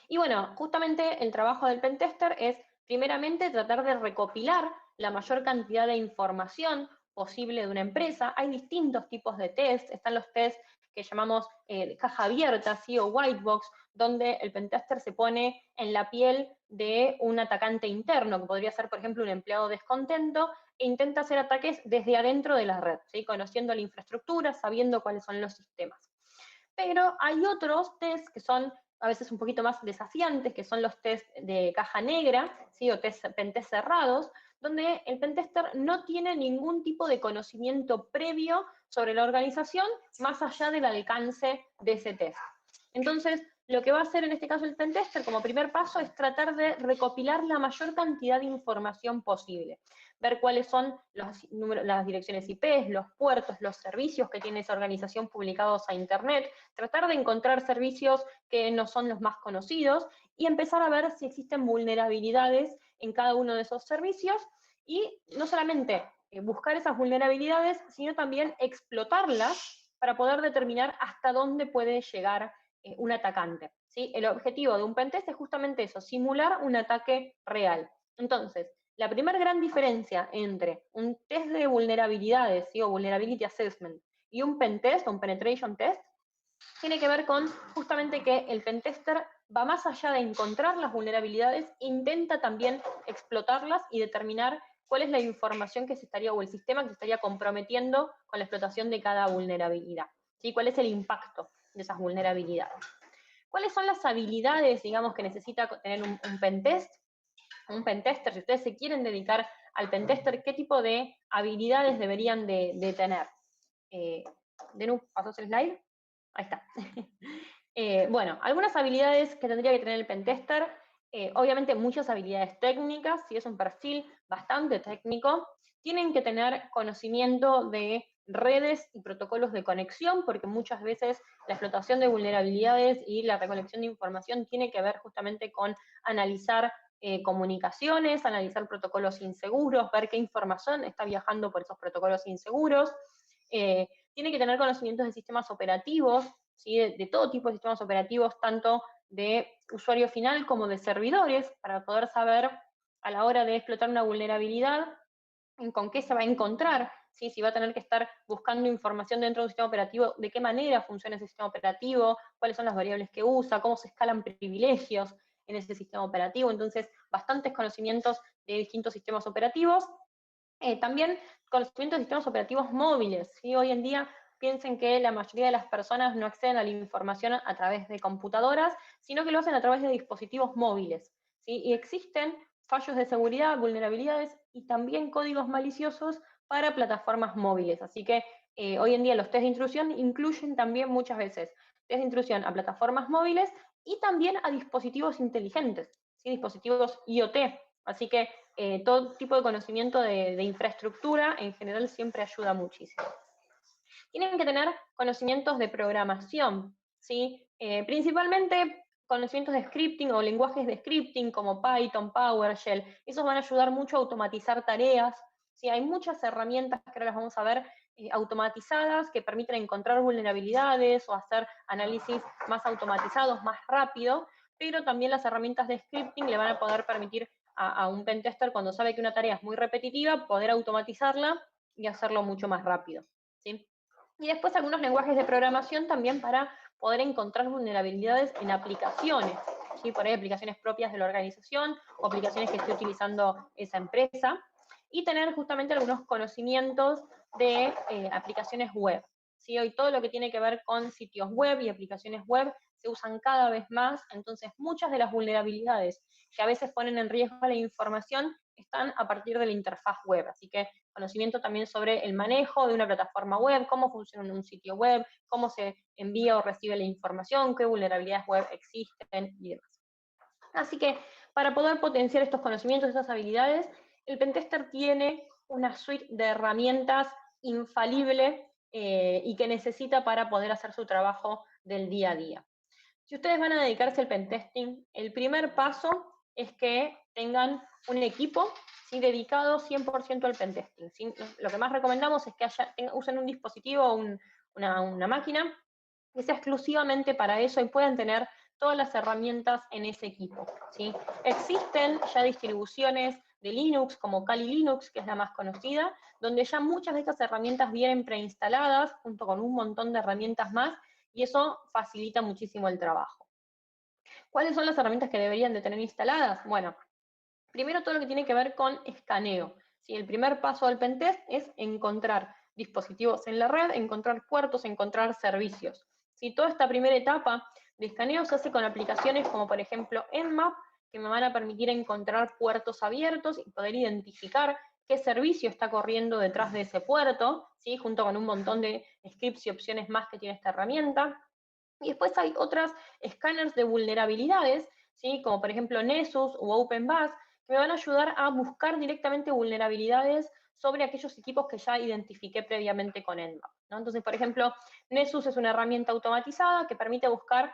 C: Y bueno, justamente el trabajo del pentester es primeramente tratar de recopilar la mayor cantidad de información posible de una empresa. Hay distintos tipos de test, están los test que llamamos de caja abierta, ¿sí? O white box, donde el pentester se pone en la piel de un atacante interno, que podría ser, por ejemplo, un empleado descontento, e intenta hacer ataques desde adentro de la red, ¿sí? Conociendo la infraestructura, sabiendo cuáles son los sistemas. Pero hay otros test que son a veces un poquito más desafiantes, que son los test de caja negra, ¿sí? O pentest cerrados, donde el pentester no tiene ningún tipo de conocimiento previo sobre la organización, más allá del alcance de ese test. Entonces, lo que va a hacer en este caso el pentester como primer paso es tratar de recopilar la mayor cantidad de información posible. Ver cuáles son las direcciones IP, los puertos, los servicios que tiene esa organización publicados a Internet, tratar de encontrar servicios que no son los más conocidos y empezar a ver si existen vulnerabilidades en cada uno de esos servicios y no solamente buscar esas vulnerabilidades, sino también explotarlas para poder determinar hasta dónde puede llegar un atacante. ¿Sí? El objetivo de un pentest es justamente eso, simular un ataque real. Entonces, la primera gran diferencia entre un test de vulnerabilidades, ¿sí? O vulnerability assessment, y un pentest, un penetration test, tiene que ver con justamente que el pentester va más allá de encontrar las vulnerabilidades, intenta también explotarlas y determinar cuál es la información que se estaría, o el sistema que se estaría comprometiendo con la explotación de cada vulnerabilidad. ¿Sí? ¿Cuál es el impacto de esas vulnerabilidades? ¿Cuáles son las habilidades, digamos, que necesita tener un pentest? Un pentester, si ustedes se quieren dedicar al pentester, ¿qué tipo de habilidades deberían de tener? Denu, ¿pasó el slide? Ahí está. Bueno, algunas habilidades que tendría que tener el pentester, obviamente muchas habilidades técnicas, si es un perfil bastante técnico, tienen que tener conocimiento de redes y protocolos de conexión, porque muchas veces la explotación de vulnerabilidades y la recolección de información tiene que ver justamente con analizar comunicaciones, analizar protocolos inseguros, ver qué información está viajando por esos protocolos inseguros. Tiene que tener conocimientos de sistemas operativos, ¿sí? de todo tipo de sistemas operativos, tanto de usuario final como de servidores, para poder saber a la hora de explotar una vulnerabilidad con qué se va a encontrar, ¿sí? Si va a tener que estar buscando información dentro de un sistema operativo, de qué manera funciona ese sistema operativo, cuáles son las variables que usa, cómo se escalan privilegios en ese sistema operativo. Entonces, bastantes conocimientos de distintos sistemas operativos. También conocimientos de sistemas operativos móviles, ¿sí? Hoy en día piensen que la mayoría de las personas no acceden a la información a través de computadoras, sino que lo hacen a través de dispositivos móviles, ¿sí? Y existen fallos de seguridad, vulnerabilidades y también códigos maliciosos para plataformas móviles. Así que hoy en día los test de intrusión incluyen también muchas veces test de intrusión a plataformas móviles y también a dispositivos inteligentes, ¿sí? Dispositivos IoT. Así que todo tipo de conocimiento de infraestructura en general siempre ayuda muchísimo. Tienen que tener conocimientos de programación, ¿sí? Principalmente conocimientos de scripting o lenguajes de scripting como Python, PowerShell. Esos van a ayudar mucho a automatizar tareas, ¿sí? Hay muchas herramientas que ahora las vamos a ver automatizadas que permiten encontrar vulnerabilidades o hacer análisis más automatizados, más rápido, pero también las herramientas de scripting le van a poder permitir a un pentester, cuando sabe que una tarea es muy repetitiva, poder automatizarla y hacerlo mucho más rápido, ¿sí? Y después algunos lenguajes de programación también para poder encontrar vulnerabilidades en aplicaciones, ¿sí? Por ahí aplicaciones propias de la organización o aplicaciones que esté utilizando esa empresa, y tener justamente algunos conocimientos de aplicaciones web, ¿sí? Hoy todo lo que tiene que ver con sitios web y aplicaciones web se usan cada vez más, entonces muchas de las vulnerabilidades que a veces ponen en riesgo la información están a partir de la interfaz web, así que conocimiento también sobre el manejo de una plataforma web, cómo funciona un sitio web, cómo se envía o recibe la información, qué vulnerabilidades web existen y demás. Así que para poder potenciar estos conocimientos, estas habilidades, el pentester tiene una suite de herramientas infalible y que necesita para poder hacer su trabajo del día a día. Si ustedes van a dedicarse al pentesting, el primer paso es que tengan un equipo, ¿sí?, dedicado 100% al pentesting, ¿sí? Lo que más recomendamos es que usen un dispositivo, una máquina que sea exclusivamente para eso y puedan tener todas las herramientas en ese equipo, ¿sí? Existen ya distribuciones de Linux, como Kali Linux, que es la más conocida, donde ya muchas de estas herramientas vienen preinstaladas, junto con un montón de herramientas más, y eso facilita muchísimo el trabajo. ¿Cuáles son las herramientas que deberían de tener instaladas? Bueno, primero todo lo que tiene que ver con escaneo, ¿sí? El primer paso del pentest es encontrar dispositivos en la red, encontrar puertos, encontrar servicios, ¿sí? Toda esta primera etapa de escaneo se hace con aplicaciones como por ejemplo Nmap, que me van a permitir encontrar puertos abiertos y poder identificar qué servicio está corriendo detrás de ese puerto, ¿sí?, junto con un montón de scripts y opciones más que tiene esta herramienta. Y después hay otras escáneres de vulnerabilidades, ¿sí?, como por ejemplo Nessus o OpenBus, que me van a ayudar a buscar directamente vulnerabilidades sobre aquellos equipos que ya identifiqué previamente con Nmap, ¿no? Entonces, por ejemplo, Nessus es una herramienta automatizada que permite buscar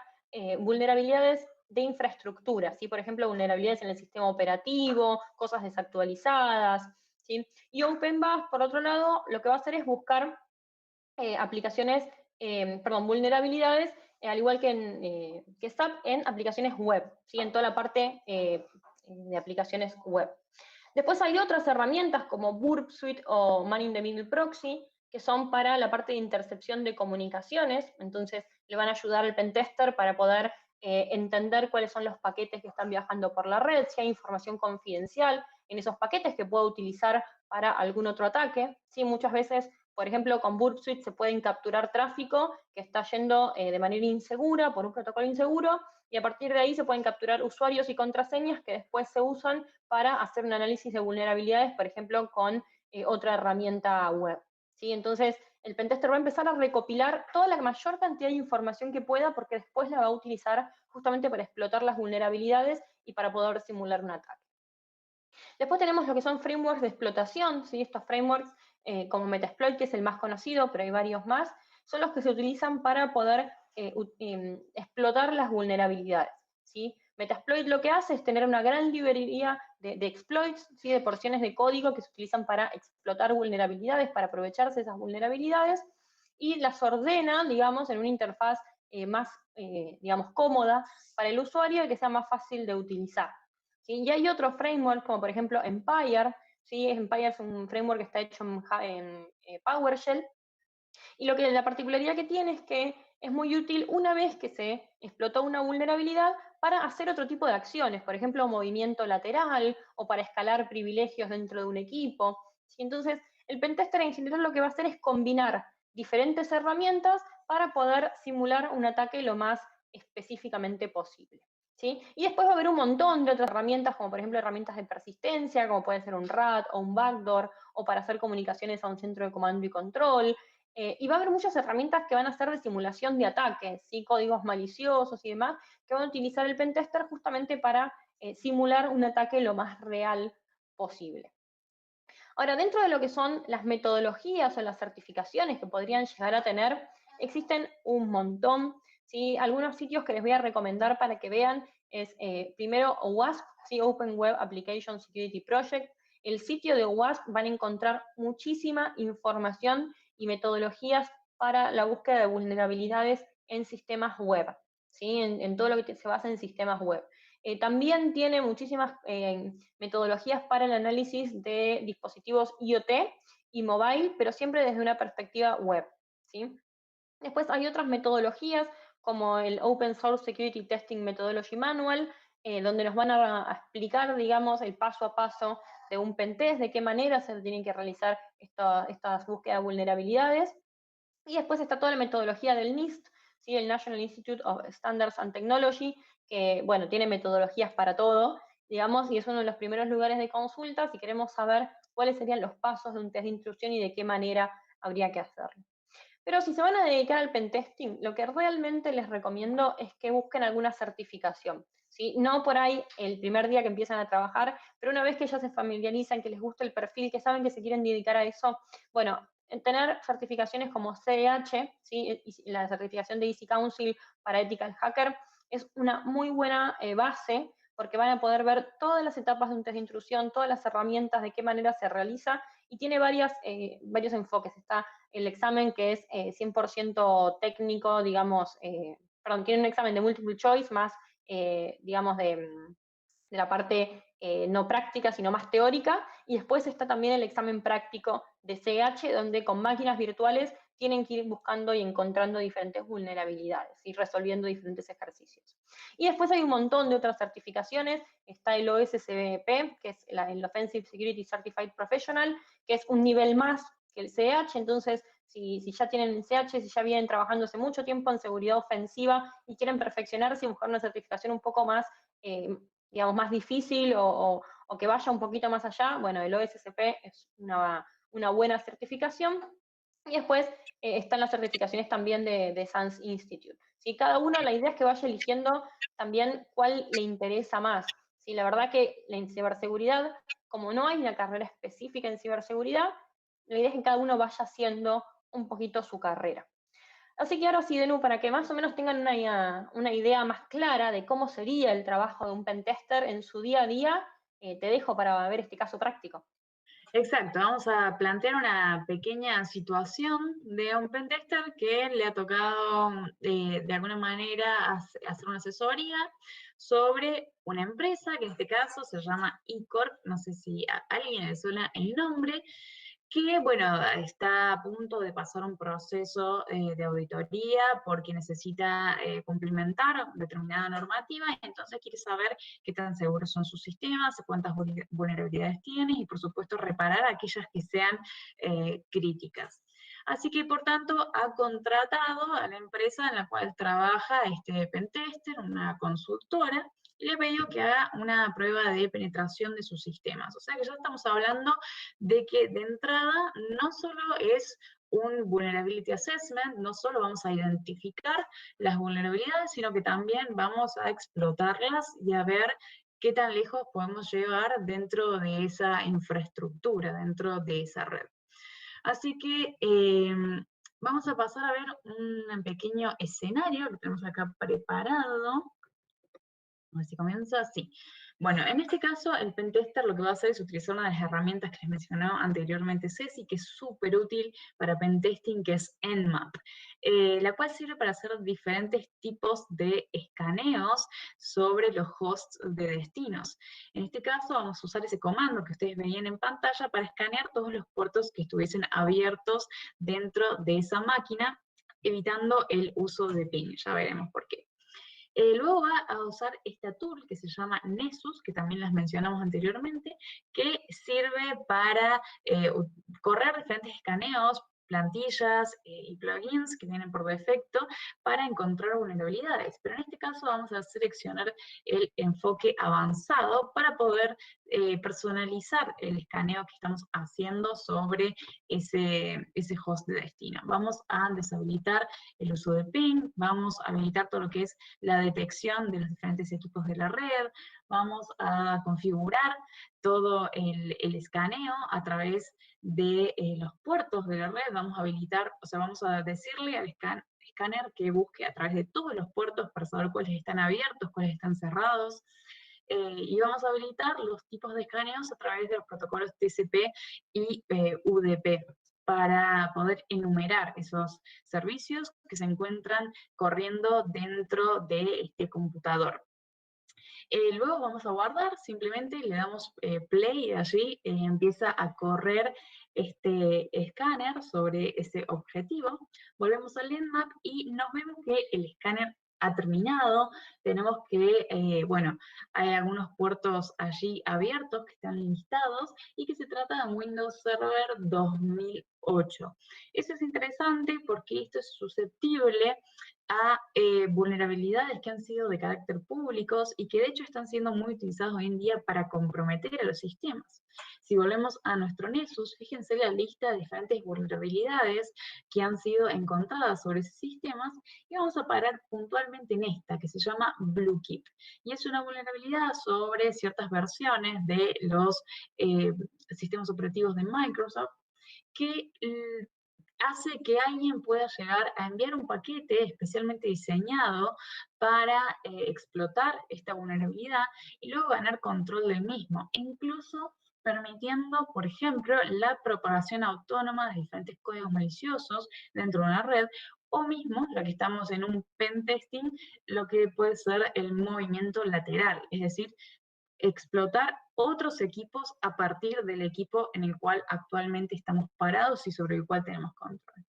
C: vulnerabilidades de infraestructura, ¿sí? Por ejemplo, vulnerabilidades en el sistema operativo, cosas desactualizadas, ¿sí? Y OpenBus, por otro lado, lo que va a hacer es buscar vulnerabilidades, al igual que SAP, en aplicaciones web, ¿sí?, en toda la parte de aplicaciones web. Después hay otras herramientas como Burp Suite o Man in the Middle Proxy, que son para la parte de intercepción de comunicaciones, entonces le van a ayudar al pentester para poder entender cuáles son los paquetes que están viajando por la red, si hay información confidencial en esos paquetes que pueda utilizar para algún otro ataque, ¿sí? Muchas veces, por ejemplo, con Burp Suite se pueden capturar tráfico que está yendo de manera insegura, por un protocolo inseguro, y a partir de ahí se pueden capturar usuarios y contraseñas que después se usan para hacer un análisis de vulnerabilidades, por ejemplo, con otra herramienta web, ¿sí? Entonces, el pentester va a empezar a recopilar toda la mayor cantidad de información que pueda, porque después la va a utilizar justamente para explotar las vulnerabilidades y para poder simular un ataque. Después tenemos lo que son frameworks de explotación, ¿sí? Estos frameworks, como Metasploit, que es el más conocido, pero hay varios más, son los que se utilizan para poder explotar las vulnerabilidades, ¿sí? Metasploit lo que hace es tener una gran librería de exploits, ¿sí?, de porciones de código que se utilizan para explotar vulnerabilidades, para aprovecharse de esas vulnerabilidades, y las ordena, digamos, en una interfaz más, digamos, cómoda para el usuario y que sea más fácil de utilizar, ¿sí? Y hay otros frameworks, como por ejemplo Empire, ¿sí? Empire es un framework que está hecho en PowerShell, y la particularidad que tiene es que es muy útil una vez que se explotó una vulnerabilidad para hacer otro tipo de acciones, por ejemplo, movimiento lateral o para escalar privilegios dentro de un equipo, ¿sí? Entonces, el pentester en general lo que va a hacer es combinar diferentes herramientas para poder simular un ataque lo más específicamente posible, ¿sí? Y después va a haber un montón de otras herramientas, como por ejemplo herramientas de persistencia, como puede ser un RAT o un backdoor, o para hacer comunicaciones a un centro de comando y control, y va a haber muchas herramientas que van a ser de simulación de ataques, ¿sí? Códigos maliciosos y demás, que van a utilizar el pentester justamente para simular un ataque lo más real posible. Ahora, dentro de lo que son las metodologías o las certificaciones que podrían llegar a tener, existen un montón, ¿sí? Algunos sitios que les voy a recomendar para que vean es, primero, OWASP, ¿sí? Open Web Application Security Project. El sitio de OWASP van a encontrar muchísima información y metodologías para la búsqueda de vulnerabilidades en sistemas web, ¿sí? En todo lo que se basa en sistemas web. También tiene muchísimas metodologías para el análisis de dispositivos IoT y mobile, pero siempre desde una perspectiva web, ¿sí? Después hay otras metodologías como el Open Source Security Testing Methodology Manual, donde nos van a explicar, digamos, el paso a paso de un pentest, de qué manera se tienen que realizar estas búsquedas de vulnerabilidades. Y después está toda la metodología del NIST, ¿sí? El National Institute of Standards and Technology, que, bueno, tiene metodologías para todo, digamos, y es uno de los primeros lugares de consulta si queremos saber cuáles serían los pasos de un test de intrusión y de qué manera habría que hacerlo. Pero si se van a dedicar al pentesting, lo que realmente les recomiendo es que busquen alguna certificación, ¿sí? No por ahí el primer día que empiezan a trabajar, pero una vez que ya se familiarizan, que les gusta el perfil, que saben que se quieren dedicar a eso, bueno, tener certificaciones como CEH, ¿sí? La certificación de Easy Council para Ethical Hacker, es una muy buena base, porque van a poder ver todas las etapas de un test de intrusión, todas las herramientas, de qué manera se realiza, y tiene varios enfoques. Está el examen que es 100% técnico, digamos, perdón, tiene un examen de multiple choice más, digamos, de la parte no práctica, sino más teórica, y después está también el examen práctico de CH, donde con máquinas virtuales tienen que ir buscando y encontrando diferentes vulnerabilidades y resolviendo diferentes ejercicios. Y después hay un montón de otras certificaciones, está el OSCP, que es el Offensive Security Certified Professional, que es un nivel más que el CH, entonces si ya tienen CH, si ya vienen trabajando hace mucho tiempo en seguridad ofensiva y quieren perfeccionarse y buscar una certificación un poco más digamos, más difícil o que vaya un poquito más allá, bueno, el OSCP es una buena certificación. Y después están las certificaciones también de SANS Institute. ¿Sí? Cada una, la idea es que vaya eligiendo también cuál le interesa más. ¿Sí? La verdad que en ciberseguridad, como no hay una carrera específica en ciberseguridad, la idea es que cada uno vaya haciendo un poquito su carrera. Así que ahora sí, Denu, para que más o menos tengan una idea más clara de cómo sería el trabajo de un pentester en su día a día, te dejo para ver este caso práctico.
B: Exacto, vamos a plantear una pequeña situación de un pentester que le ha tocado de alguna manera hacer una asesoría sobre una empresa, que en este caso se llama eCorp, no sé si a alguien le suena el nombre, que, bueno, está a punto de pasar un proceso de auditoría porque necesita cumplimentar determinada normativa, entonces quiere saber qué tan seguros son sus sistemas, cuántas vulnerabilidades tienen y, por supuesto, reparar aquellas que sean críticas. Así que, por tanto, ha contratado a la empresa en la cual trabaja este pentester, una consultora, y le ha pedido que haga una prueba de penetración de sus sistemas. O sea que ya estamos hablando de que de entrada no solo es un vulnerability assessment, no solo vamos a identificar las vulnerabilidades, sino que también vamos a explotarlas y a ver qué tan lejos podemos llegar dentro de esa infraestructura, dentro de esa red. Así que vamos a pasar a ver un pequeño escenario que tenemos acá preparado. A ver si comienza así. Bueno, en este caso, el pentester lo que va a hacer es utilizar una de las herramientas que les mencionó anteriormente Ceci, que es súper útil para pentesting, que es Nmap, la cual sirve para hacer diferentes tipos de escaneos sobre los hosts de destinos. En este caso, vamos a usar ese comando que ustedes veían en pantalla para escanear todos los puertos que estuviesen abiertos dentro de esa máquina, evitando el uso de PIN. Ya veremos por qué. Luego va a usar esta tool que se llama Nessus, que también las mencionamos anteriormente, que sirve para correr diferentes escaneos, plantillas y plugins que vienen por defecto para encontrar vulnerabilidades, pero en este caso vamos a seleccionar el enfoque avanzado para poder personalizar el escaneo que estamos haciendo sobre ese host de destino. Vamos a deshabilitar el uso de ping, vamos a habilitar todo lo que es la detección de los diferentes equipos de la red, vamos a configurar todo el escaneo a través de los puertos de la red, vamos a habilitar, o sea, vamos a decirle al escáner que busque a través de todos los puertos para saber cuáles están abiertos, cuáles están cerrados, y vamos a habilitar los tipos de escaneos a través de los protocolos TCP y UDP para poder enumerar esos servicios que se encuentran corriendo dentro de este computador. Luego vamos a guardar, simplemente le damos play y allí empieza a correr este escáner sobre ese objetivo. Volvemos al Nmap y nos vemos que el escáner ha terminado. Tenemos que, bueno, hay algunos puertos allí abiertos que están listados y que se trata de un Windows Server 2008. Eso es interesante porque esto es susceptible a vulnerabilidades que han sido de carácter públicos y que de hecho están siendo muy utilizadas hoy en día para comprometer a los sistemas. Si volvemos a nuestro Nessus, fíjense la lista de diferentes vulnerabilidades que han sido encontradas sobre esos sistemas y vamos a parar puntualmente en esta que se llama BlueKeep. Y es una vulnerabilidad sobre ciertas versiones de los sistemas operativos de Microsoft que hace que alguien pueda llegar a enviar un paquete especialmente diseñado para explotar esta vulnerabilidad y luego ganar control del mismo, incluso permitiendo, por ejemplo, la propagación autónoma de diferentes códigos maliciosos dentro de una red, o mismo, lo que estamos en un pentesting, lo que puede ser el movimiento lateral, es decir, explotar otros equipos a partir del equipo en el cual actualmente estamos parados y sobre el cual tenemos control.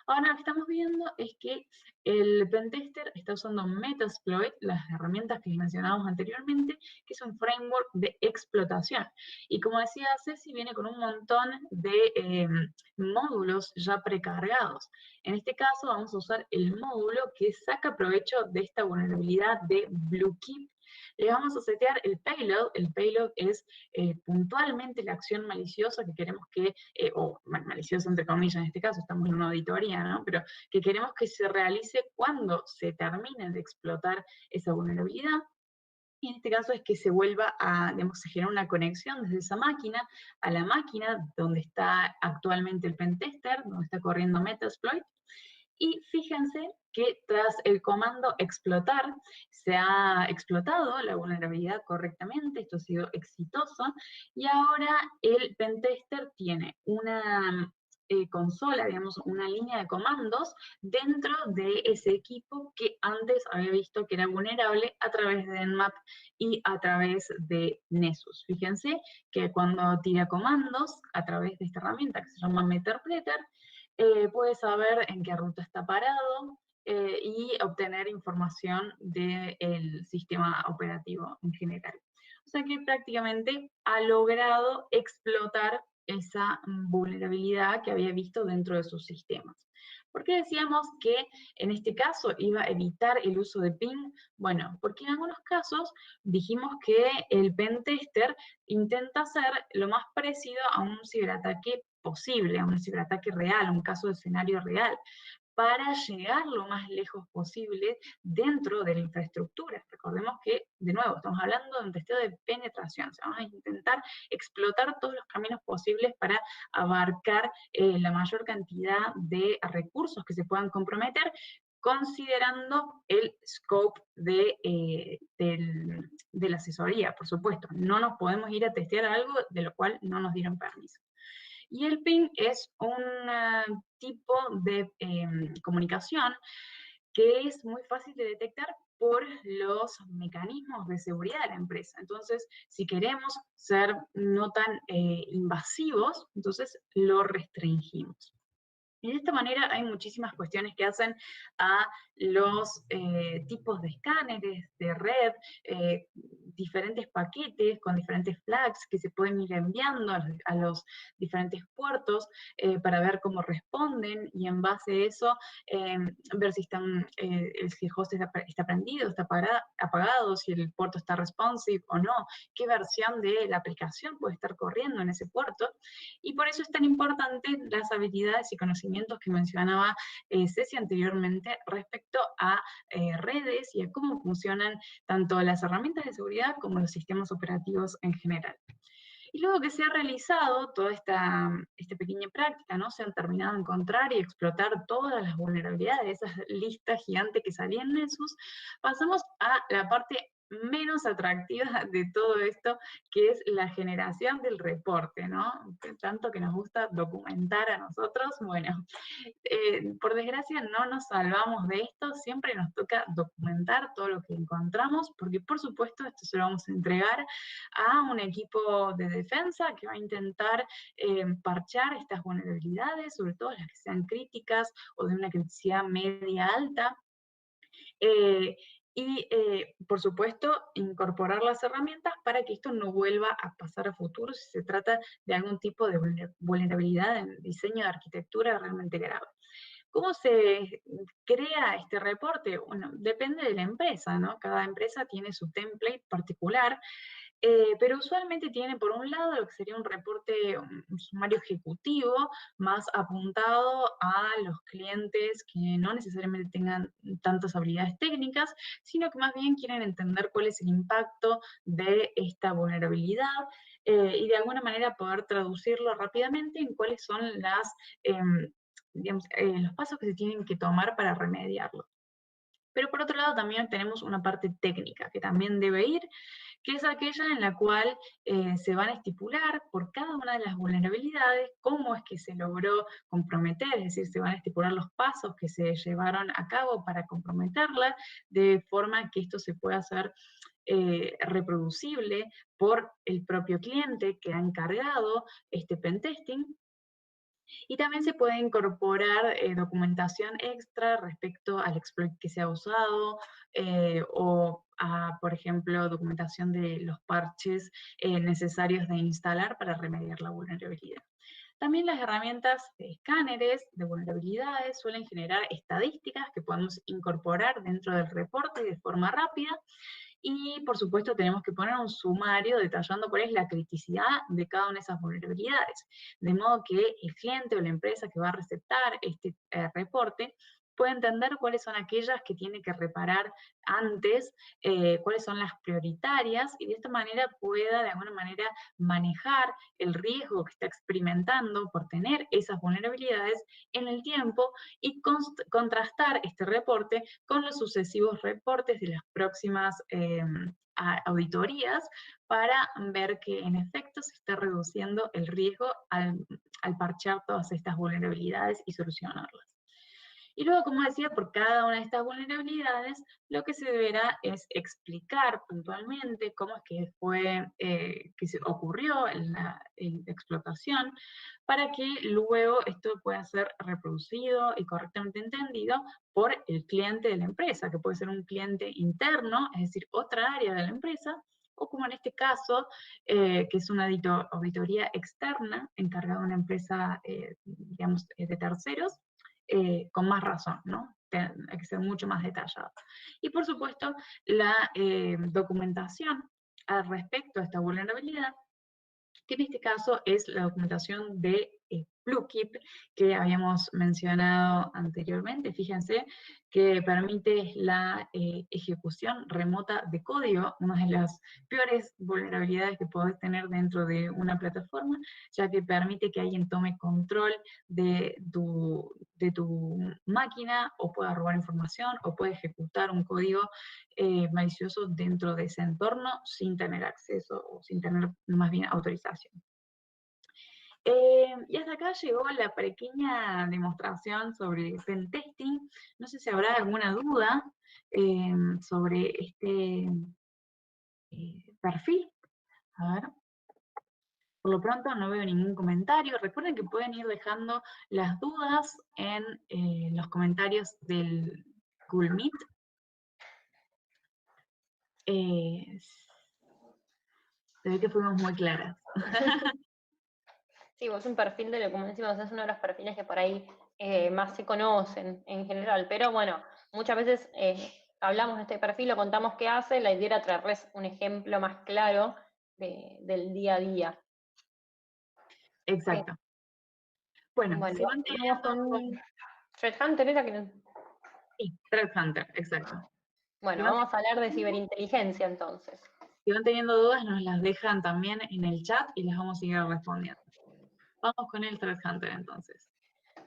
B: Ahora lo que estamos viendo es que el pentester está usando Metasploit, las herramientas que mencionábamos anteriormente, que es un framework de explotación. Y como decía Ceci, viene con un montón de módulos ya precargados. En este caso vamos a usar el módulo que saca provecho de esta vulnerabilidad de BlueKeep. Le vamos a setear el payload es puntualmente la acción maliciosa que queremos que, o maliciosa entre comillas en este caso, estamos en una auditoría, ¿no? Pero que queremos que se realice cuando se termine de explotar esa vulnerabilidad. Y en este caso es que se vuelva a, digamos, se genera una conexión desde esa máquina a la máquina donde está actualmente el pentester, donde está corriendo Metasploit. Y fíjense que tras el comando explotar, se ha explotado la vulnerabilidad correctamente, esto ha sido exitoso, y ahora el pentester tiene una consola, digamos, una línea de comandos dentro de ese equipo que antes había visto que era vulnerable a través de Nmap y a través de Nessus. Fíjense que cuando tira comandos a través de esta herramienta que se llama Meterpreter, puede saber en qué ruta está parado y obtener información del sistema operativo en general. O sea que prácticamente ha logrado explotar esa vulnerabilidad que había visto dentro de sus sistemas. ¿Por qué decíamos que en este caso iba a evitar el uso de ping? Bueno, porque en algunos casos dijimos que el pentester intenta hacer lo más parecido a un ciberataque posible, a un ciberataque real, a un caso de escenario real, para llegar lo más lejos posible dentro de la infraestructura. Recordemos que, de nuevo, estamos hablando de un testeo de penetración, o sea, vamos a intentar explotar todos los caminos posibles para abarcar la mayor cantidad de recursos que se puedan comprometer, considerando el scope de la asesoría, por supuesto. No nos podemos ir a testear algo de lo cual no nos dieron permiso. Y el ping es un tipo de comunicación que es muy fácil de detectar por los mecanismos de seguridad de la empresa. Entonces, si queremos ser no tan invasivos, entonces lo restringimos. Y de esta manera hay muchísimas cuestiones que hacen a los tipos de escáneres de red, diferentes paquetes con diferentes flags que se pueden ir enviando a los diferentes puertos para ver cómo responden, y en base a eso ver si si el host está prendido, está apagado, si el puerto está responsive o no, qué versión de la aplicación puede estar corriendo en ese puerto. Y por eso es tan importante las habilidades y conocimientos que mencionaba Ceci anteriormente respecto a redes y a cómo funcionan tanto las herramientas de seguridad como los sistemas operativos en general. Y luego que se ha realizado toda esta pequeña práctica, ¿no? Se han terminado de encontrar y explotar todas las vulnerabilidades, esas listas gigantes que salían en Nessus, pasamos a la parte menos atractiva de todo esto, que es la generación del reporte, ¿no? Tanto que nos gusta documentar a nosotros, bueno, por desgracia no nos salvamos de esto, siempre nos toca documentar todo lo que encontramos, porque por supuesto esto se lo vamos a entregar a un equipo de defensa que va a intentar parchar estas vulnerabilidades, sobre todo las que sean críticas o de una criticidad media alta. Por supuesto, incorporar las herramientas para que esto no vuelva a pasar a futuro si se trata de algún tipo de vulnerabilidad en diseño de arquitectura realmente grave. ¿Cómo se crea este reporte? Bueno, depende de la empresa, ¿no? Cada empresa tiene su template particular, pero usualmente tiene por un lado lo que sería un reporte, un sumario ejecutivo, más apuntado a los clientes que no necesariamente tengan tantas habilidades técnicas, sino que más bien quieren entender cuál es el impacto de esta vulnerabilidad, y de alguna manera poder traducirlo rápidamente en cuáles son los pasos que se tienen que tomar para remediarlo. Pero por otro lado también tenemos una parte técnica que también debe ir, que es aquella en la cual se van a estipular por cada una de las vulnerabilidades cómo es que se logró comprometer, es decir, se van a estipular los pasos que se llevaron a cabo para comprometerla, de forma que esto se pueda hacer reproducible por el propio cliente que ha encargado este pentesting. Y también se puede incorporar documentación extra respecto al exploit que se ha usado, o por ejemplo, documentación de los parches necesarios de instalar para remediar la vulnerabilidad. También las herramientas de escáneres de vulnerabilidades suelen generar estadísticas que podemos incorporar dentro del reporte de forma rápida. Y por supuesto tenemos que poner un sumario detallando cuál es la criticidad de cada una de esas vulnerabilidades, de modo que el cliente o la empresa que va a receptar este reporte puede entender cuáles son aquellas que tiene que reparar antes, cuáles son las prioritarias, y de esta manera pueda de alguna manera manejar el riesgo que está experimentando por tener esas vulnerabilidades en el tiempo, y contrastar este reporte con los sucesivos reportes de las próximas auditorías para ver que en efecto se está reduciendo el riesgo al parchar todas estas vulnerabilidades y solucionarlas. Y luego, como decía, por cada una de estas vulnerabilidades, lo que se deberá es explicar puntualmente cómo es que que se ocurrió la explotación, para que luego esto pueda ser reproducido y correctamente entendido por el cliente de la empresa, que puede ser un cliente interno, es decir, otra área de la empresa, o como en este caso, que es una auditoría externa encargada de una empresa, digamos, de terceros, con más razón, ¿no? Hay que ser mucho más detallado. Y por supuesto, la documentación al respecto a esta vulnerabilidad, que en este caso es la documentación de Bluekip, que habíamos mencionado anteriormente. Fíjense que permite la ejecución remota de código, una de las peores vulnerabilidades que podés tener dentro de una plataforma, ya que permite que alguien tome control de tu máquina, o pueda robar información, o puede ejecutar un código malicioso dentro de ese entorno sin tener acceso, o sin tener más bien autorización. Y hasta acá llegó la pequeña demostración sobre pentesting. No sé si habrá alguna duda sobre este perfil. A ver. Por lo pronto no veo ningún comentario. Recuerden que pueden ir dejando las dudas en los comentarios del Google Meet. Se ve que fuimos muy claras.
C: Sí, vos un perfil de, como decimos, es uno de los perfiles que por ahí más se conocen en general, pero bueno, muchas veces hablamos de este perfil, lo contamos qué hace, la idea era traerles un ejemplo más claro del día a día.
B: Exacto. Bueno,
C: Bueno,
B: si van
C: vamos con Threat Hunter, ¿era que
B: sí, Threat Hunter, exacto.
C: Bueno, vamos a hablar de ciberinteligencia entonces.
B: Si van teniendo dudas, nos las dejan también en el chat y las vamos a ir respondiendo. Vamos con el Threat Hunter entonces.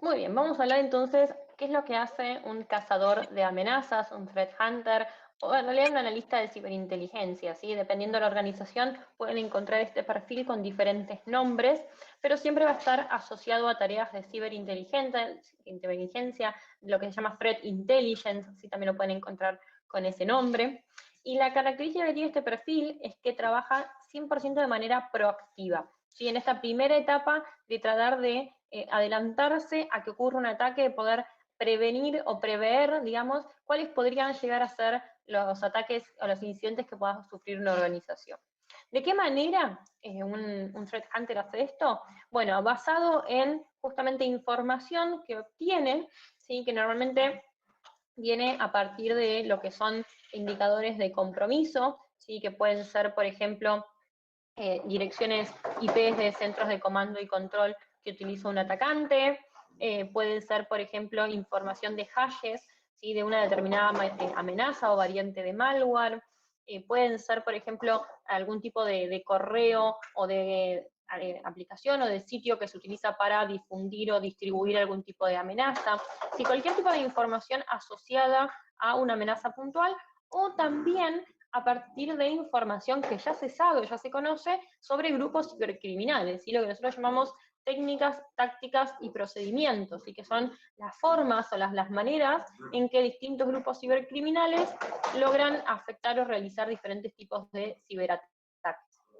C: Muy bien, vamos a hablar entonces qué es lo que hace un cazador de amenazas, un threat hunter, o en realidad un analista de ciberinteligencia, ¿sí? Dependiendo de la organización, pueden encontrar este perfil con diferentes nombres, pero siempre va a estar asociado a tareas de ciberinteligencia, lo que se llama threat intelligence, ¿sí? También lo pueden encontrar con ese nombre. Y la característica que tiene este perfil es que trabaja 100% de manera proactiva, ¿sí? En esta primera etapa de tratar de adelantarse a que ocurra un ataque, de poder prevenir o prever, digamos, cuáles podrían llegar a ser los ataques o los incidentes que pueda sufrir una organización. ¿De qué manera un threat hunter hace esto? Bueno, basado en justamente información que obtiene, ¿sí? Que normalmente viene a partir de lo que son indicadores de compromiso, ¿sí? Que pueden ser, por ejemplo, direcciones IP de centros de comando y control que utiliza un atacante, pueden ser, por ejemplo, información de hashes, ¿sí? De una determinada amenaza o variante de malware, pueden ser, por ejemplo, algún tipo de correo o de aplicación o de sitio que se utiliza para difundir o distribuir algún tipo de amenaza, ¿sí? Cualquier tipo de información asociada a una amenaza puntual, o también a partir de información que ya se sabe, ya se conoce sobre grupos cibercriminales, ¿sí? Lo que nosotros llamamos técnicas, tácticas y procedimientos, y que son las formas o las maneras en que distintos grupos cibercriminales logran afectar o realizar diferentes tipos de ciberataques.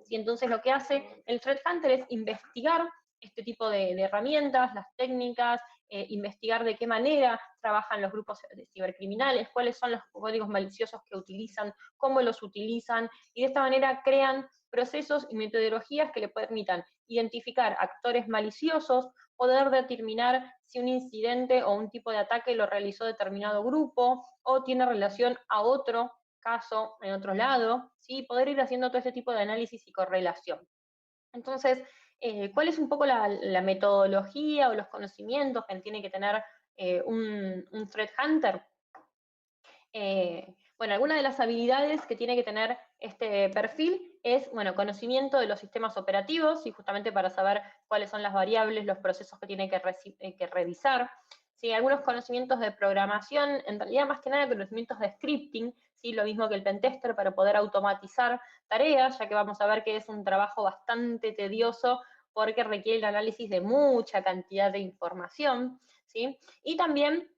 C: ¿Sí? Entonces lo que hace el Threat Hunter es investigar este tipo de herramientas, las técnicas, investigar de qué manera trabajan los grupos cibercriminales, cuáles son los códigos maliciosos que utilizan, cómo los utilizan, y de esta manera crean procesos y metodologías que le permitan identificar actores maliciosos, poder determinar si un incidente o un tipo de ataque lo realizó determinado grupo o tiene relación a otro caso en otro lado, ¿sí? Poder ir haciendo todo este tipo de análisis y correlación. Entonces, ¿cuál es un poco la metodología o los conocimientos que tiene que tener un threat hunter? Bueno, algunas de las habilidades que tiene que tener este perfil es, bueno, conocimiento de los sistemas operativos, y justamente para saber cuáles son las variables, los procesos que tiene que revisar. ¿Sí? Algunos conocimientos de programación, en realidad más que nada conocimientos de scripting, ¿sí? Lo mismo que el pentester, para poder automatizar tareas, ya que vamos a ver que es un trabajo bastante tedioso porque requiere el análisis de mucha cantidad de información, ¿sí? Y también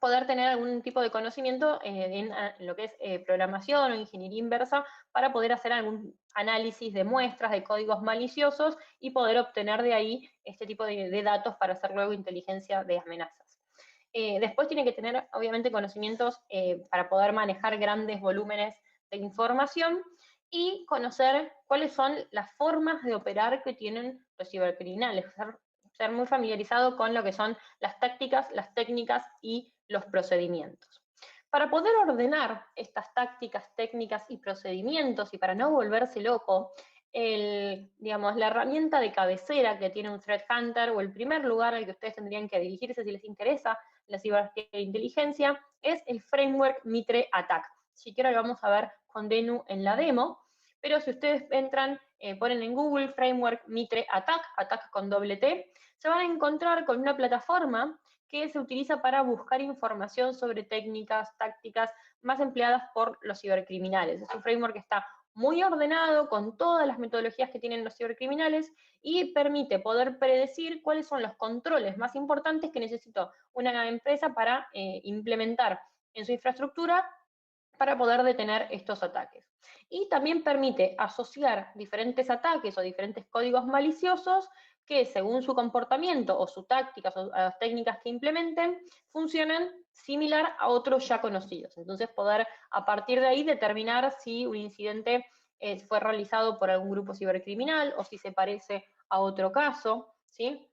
C: poder tener algún tipo de conocimiento en lo que es programación o ingeniería inversa, para poder hacer algún análisis de muestras de códigos maliciosos y poder obtener de ahí este tipo de datos para hacer luego inteligencia de amenazas. Después tiene que tener, obviamente, conocimientos para poder manejar grandes volúmenes de información y conocer cuáles son las formas de operar que tienen los cibercriminales, ser muy familiarizado con lo que son las tácticas, las técnicas y los procedimientos. Para poder ordenar estas tácticas, técnicas y procedimientos, y para no volverse loco, digamos, la herramienta de cabecera que tiene un Threat Hunter, o el primer lugar al que ustedes tendrían que dirigirse si les interesa la ciberinteligencia, es el framework Mitre Attack. Si quiero lo vamos a ver con Denu en la demo, pero si ustedes entran, ponen en Google Framework Mitre Attack, Attack con doble T, se van a encontrar con una plataforma que se utiliza para buscar información sobre técnicas, tácticas más empleadas por los cibercriminales. Es un framework que está muy ordenado, con todas las metodologías que tienen los cibercriminales, y permite poder predecir cuáles son los controles más importantes que necesita una empresa para implementar en su infraestructura para poder detener estos ataques. Y también permite asociar diferentes ataques o diferentes códigos maliciosos que, según su comportamiento o sus tácticas o las técnicas que implementen, funcionan similar a otros ya conocidos. Entonces poder a partir de ahí determinar si un incidente fue realizado por algún grupo cibercriminal o si se parece a otro caso, ¿sí?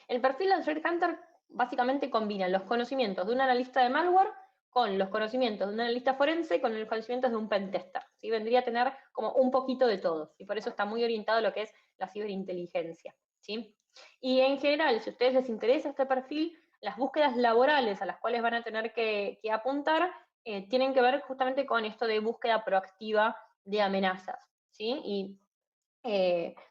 C: El perfil del threat hunter básicamente combina los conocimientos de un analista de malware con los conocimientos de un analista forense con los conocimientos de un pentester, ¿sí? Vendría a tener como un poquito de todo, y por eso está muy orientado a lo que es la ciberinteligencia, ¿sí? Y en general, si a ustedes les interesa este perfil, las búsquedas laborales a las cuales van a tener que apuntar tienen que ver justamente con esto de búsqueda proactiva de amenazas, ¿sí? Y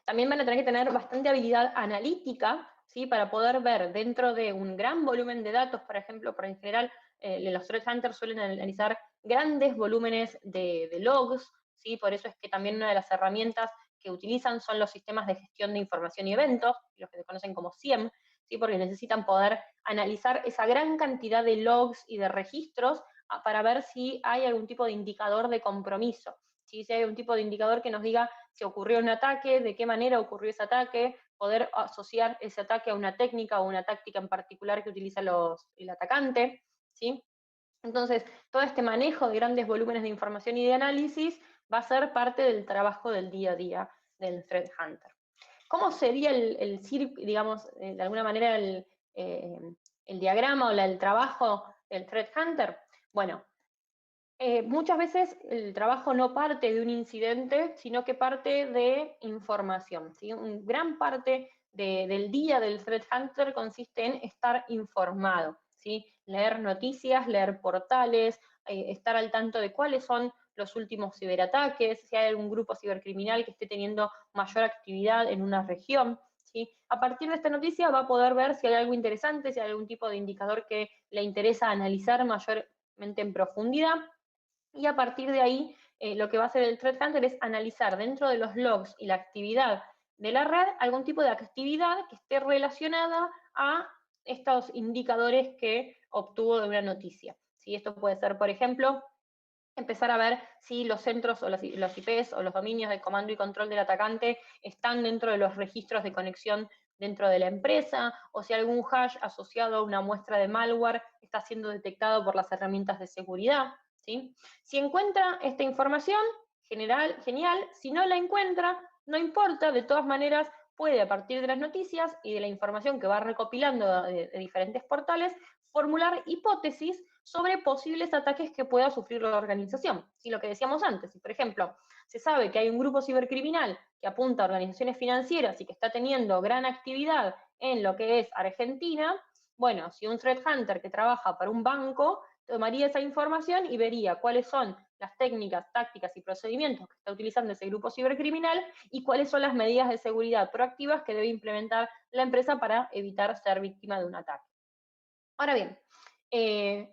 C: también van a tener que tener bastante habilidad analítica, ¿sí? Para poder ver dentro de un gran volumen de datos, por ejemplo, por en general, los threat hunters suelen analizar grandes volúmenes de logs, ¿sí? Por eso es que también una de las herramientas que utilizan son los sistemas de gestión de información y eventos, los que se conocen como SIEM, ¿sí? Porque necesitan poder analizar esa gran cantidad de logs y de registros para ver si hay algún tipo de indicador de compromiso, ¿sí? Si hay algún tipo de indicador que nos diga si ocurrió un ataque, de qué manera ocurrió ese ataque, poder asociar ese ataque a una técnica o una táctica en particular que utiliza el atacante, ¿sí? Entonces, todo este manejo de grandes volúmenes de información y de análisis va a ser parte del trabajo del día a día del threat hunter. ¿Cómo sería digamos, de alguna manera el diagrama o el trabajo del threat hunter? Bueno, muchas veces el trabajo no parte de un incidente, sino que parte de información, ¿sí? Gran parte del día del threat hunter consiste en estar informado, ¿sí? Leer noticias, leer portales, estar al tanto de cuáles son los últimos ciberataques, si hay algún grupo cibercriminal que esté teniendo mayor actividad en una región, ¿sí? A partir de esta noticia va a poder ver si hay algo interesante, si hay algún tipo de indicador que le interesa analizar mayormente en profundidad. Y a partir de ahí, lo que va a hacer el threat hunter es analizar dentro de los logs y la actividad de la red algún tipo de actividad que esté relacionada a estos indicadores que obtuvo de una noticia. ¿Sí? Esto puede ser, por ejemplo, empezar a ver si los centros o los IPs o los dominios de comando y control del atacante están dentro de los registros de conexión dentro de la empresa, o si algún hash asociado a una muestra de malware está siendo detectado por las herramientas de seguridad, ¿sí? Si encuentra esta información, genial. Si no la encuentra, no importa, de todas maneras puede, a partir de las noticias y de la información que va recopilando de diferentes portales, formular hipótesis sobre posibles ataques que pueda sufrir la organización. ¿Sí? Lo que decíamos antes, si por ejemplo se sabe que hay un grupo cibercriminal que apunta a organizaciones financieras y que está teniendo gran actividad en lo que es Argentina, bueno, si un threat hunter que trabaja para un banco tomaría esa información y vería cuáles son las técnicas, tácticas y procedimientos que está utilizando ese grupo cibercriminal y cuáles son las medidas de seguridad proactivas que debe implementar la empresa para evitar ser víctima de un ataque. Ahora bien,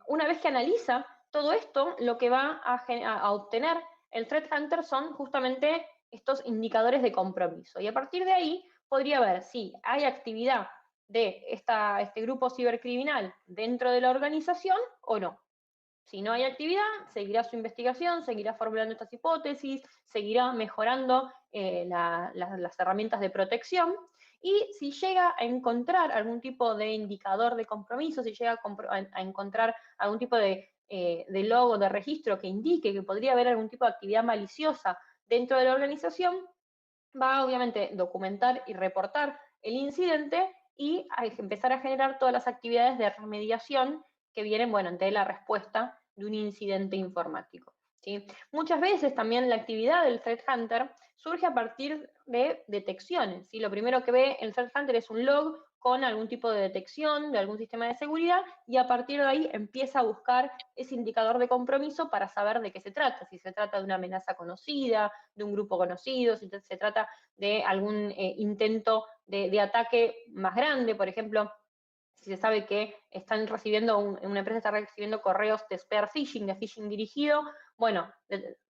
C: una vez que analiza todo esto, lo que va a obtener el threat hunter son justamente estos indicadores de compromiso. Y a partir de ahí podría ver si hay actividad de este grupo cibercriminal dentro de la organización o no. Si no hay actividad, seguirá su investigación, seguirá formulando estas hipótesis, seguirá mejorando las herramientas de protección. Y si llega a encontrar algún tipo de indicador de compromiso, si llega a encontrar algún tipo de logo, de registro que indique que podría haber algún tipo de actividad maliciosa dentro de la organización, va a obviamente documentar y reportar el incidente y a empezar a generar todas las actividades de remediación que vienen, bueno, ante la respuesta de un incidente informático, ¿sí? Muchas veces también la actividad del threat hunter surge a partir de detecciones, ¿sí? Lo primero que ve el threat hunter es un log con algún tipo de detección de algún sistema de seguridad y a partir de ahí empieza a buscar ese indicador de compromiso para saber de qué se trata, si se trata de una amenaza conocida, de un grupo conocido, si se trata de algún intento de ataque más grande, por ejemplo, si se sabe que están recibiendo, una empresa está recibiendo correos de spear phishing, de phishing dirigido, bueno,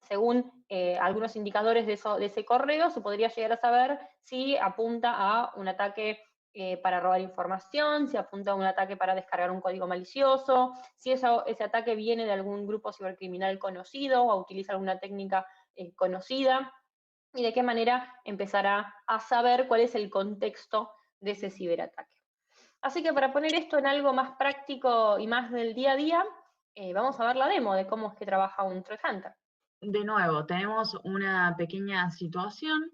C: según algunos indicadores de ese correo, se podría llegar a saber si apunta a un ataque para robar información, si apunta a un ataque para descargar un código malicioso, si ese ataque viene de algún grupo cibercriminal conocido o utiliza alguna técnica conocida, y de qué manera empezará a saber cuál es el contexto de ese ciberataque. Así que para poner esto en algo más práctico y más del día a día, vamos a ver la demo de cómo es que trabaja un threat hunter.
B: de nuevo, tenemos una pequeña situación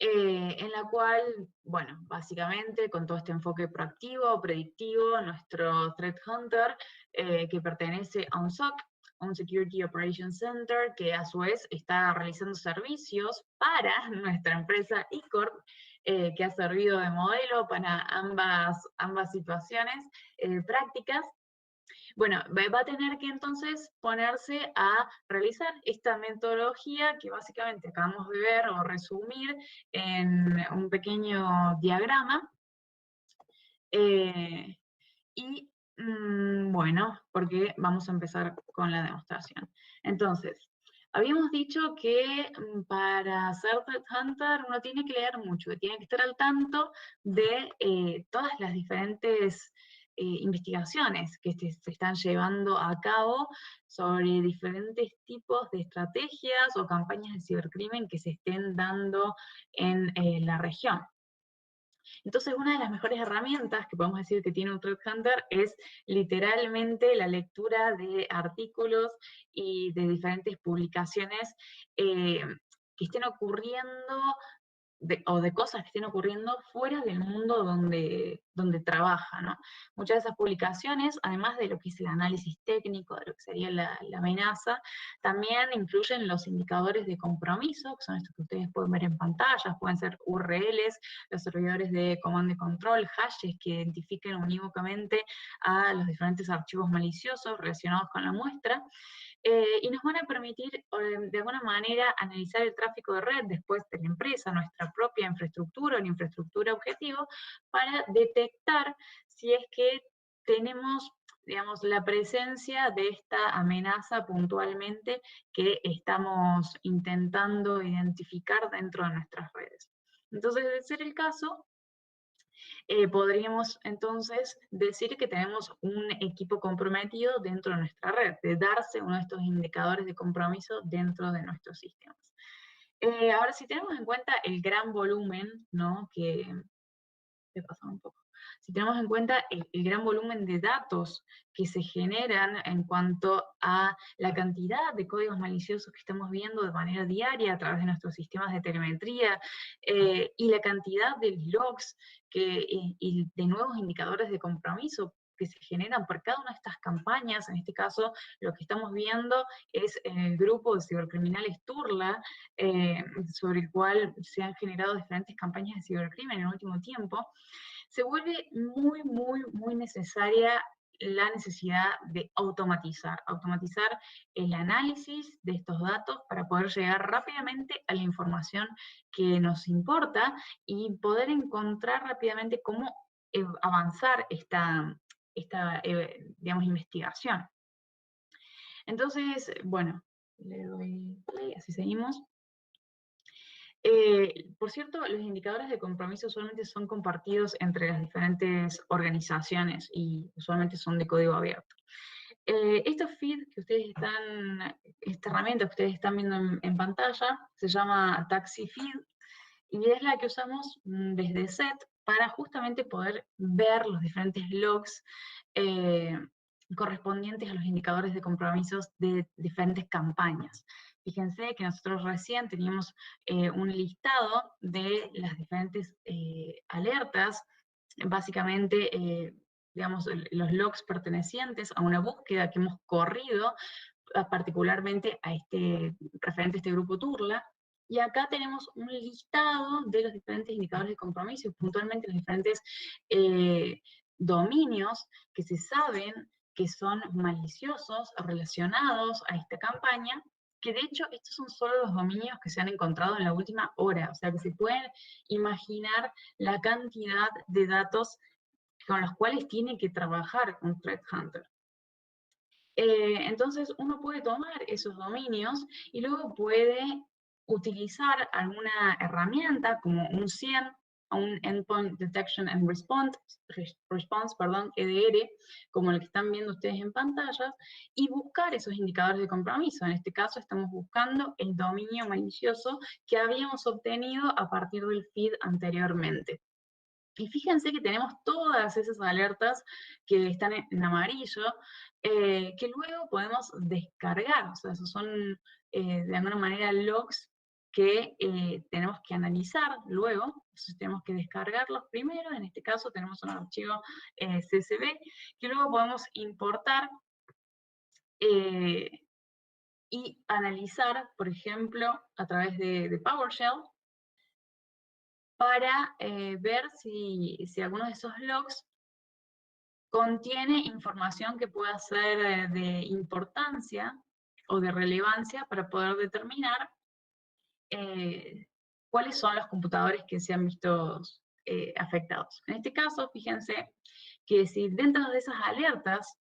B: en la cual, bueno, básicamente con todo este enfoque proactivo, predictivo, nuestro Threat Hunter, que pertenece a un SOC, un Security Operations Center, que a su vez está realizando servicios para nuestra empresa eCorp, que ha servido de modelo para ambas situaciones prácticas. Bueno, va a tener que entonces ponerse a realizar esta metodología que básicamente acabamos de ver o resumir en un pequeño diagrama. Bueno, porque vamos a empezar con la demostración. Entonces, habíamos dicho que para ser Threat Hunter uno tiene que leer mucho, tiene que estar al tanto de todas las diferentes investigaciones que se están llevando a cabo sobre diferentes tipos de estrategias o campañas de cibercrimen que se estén dando en la región. Entonces, una de las mejores herramientas que podemos decir que tiene un Threat Hunter es literalmente la lectura de artículos y de diferentes publicaciones que estén ocurriendo o de cosas que estén ocurriendo fuera del mundo donde trabaja, ¿no? Muchas de esas publicaciones, además de lo que es el análisis técnico, de lo que sería la amenaza, también incluyen los indicadores de compromiso, que son estos que ustedes pueden ver en pantallas, pueden ser URLs, los servidores de comando y control, hashes que identifiquen unívocamente a los diferentes archivos maliciosos relacionados con la muestra, y nos van a permitir, de alguna manera, analizar el tráfico de red después de la empresa, nuestra propia infraestructura o la infraestructura objetivo, para detectar si es que tenemos, digamos, la presencia de esta amenaza puntualmente que estamos intentando identificar dentro de nuestras redes. Entonces, de ser el caso, podríamos entonces decir que tenemos un equipo comprometido dentro de nuestra red, de darse uno de estos indicadores de compromiso dentro de nuestros sistemas. Ahora, si tenemos en cuenta el gran volumen, ¿no? Un poco. Si tenemos en cuenta el gran volumen de datos que se generan en cuanto a la cantidad de códigos maliciosos que estamos viendo de manera diaria a través de nuestros sistemas de telemetría, y la cantidad de logs y de nuevos indicadores de compromiso que se generan por cada una de estas campañas, en este caso lo que estamos viendo es el grupo de cibercriminales Turla, sobre el cual se han generado diferentes campañas de cibercrimen en el último tiempo, se vuelve muy, muy, muy necesaria la necesidad de automatizar el análisis de estos datos para poder llegar rápidamente a la información que nos importa y poder encontrar rápidamente cómo avanzar esta digamos, investigación. Entonces, bueno, le doy play, así seguimos. Por cierto, los indicadores de compromiso usualmente son compartidos entre las diferentes organizaciones y usualmente son de código abierto. Esta herramienta que ustedes están viendo en pantalla se llama Taxi Feed y es la que usamos desde SET para justamente poder ver los diferentes logs correspondientes a los indicadores de compromisos de diferentes campañas. Fíjense que nosotros recién teníamos un listado de las diferentes alertas, básicamente, digamos, los logs pertenecientes a una búsqueda que hemos corrido, particularmente referente a este grupo Turla, y acá tenemos un listado de los diferentes indicadores de compromiso, puntualmente los diferentes dominios que se saben que son maliciosos relacionados a esta campaña, que de hecho estos son solo los dominios que se han encontrado en la última hora, o sea que se pueden imaginar la cantidad de datos con los cuales tiene que trabajar un Threat Hunter. Entonces uno puede tomar esos dominios y luego puede utilizar alguna herramienta como un SIEM, un Endpoint Detection and Response, EDR, como el que están viendo ustedes en pantallas, y buscar esos indicadores de compromiso. En este caso estamos buscando el dominio malicioso que habíamos obtenido a partir del feed anteriormente. Y fíjense que tenemos todas esas alertas que están en amarillo, que luego podemos descargar. O sea, esos son de alguna manera logs que tenemos que analizar luego. Entonces tenemos que descargarlos primero. En este caso tenemos un archivo CSV que luego podemos importar y analizar, por ejemplo, a través de PowerShell, para ver si alguno de esos logs contiene información que pueda ser de importancia o de relevancia para poder determinar cuáles son los computadores que se han visto afectados. En este caso, fíjense que si dentro de esas alertas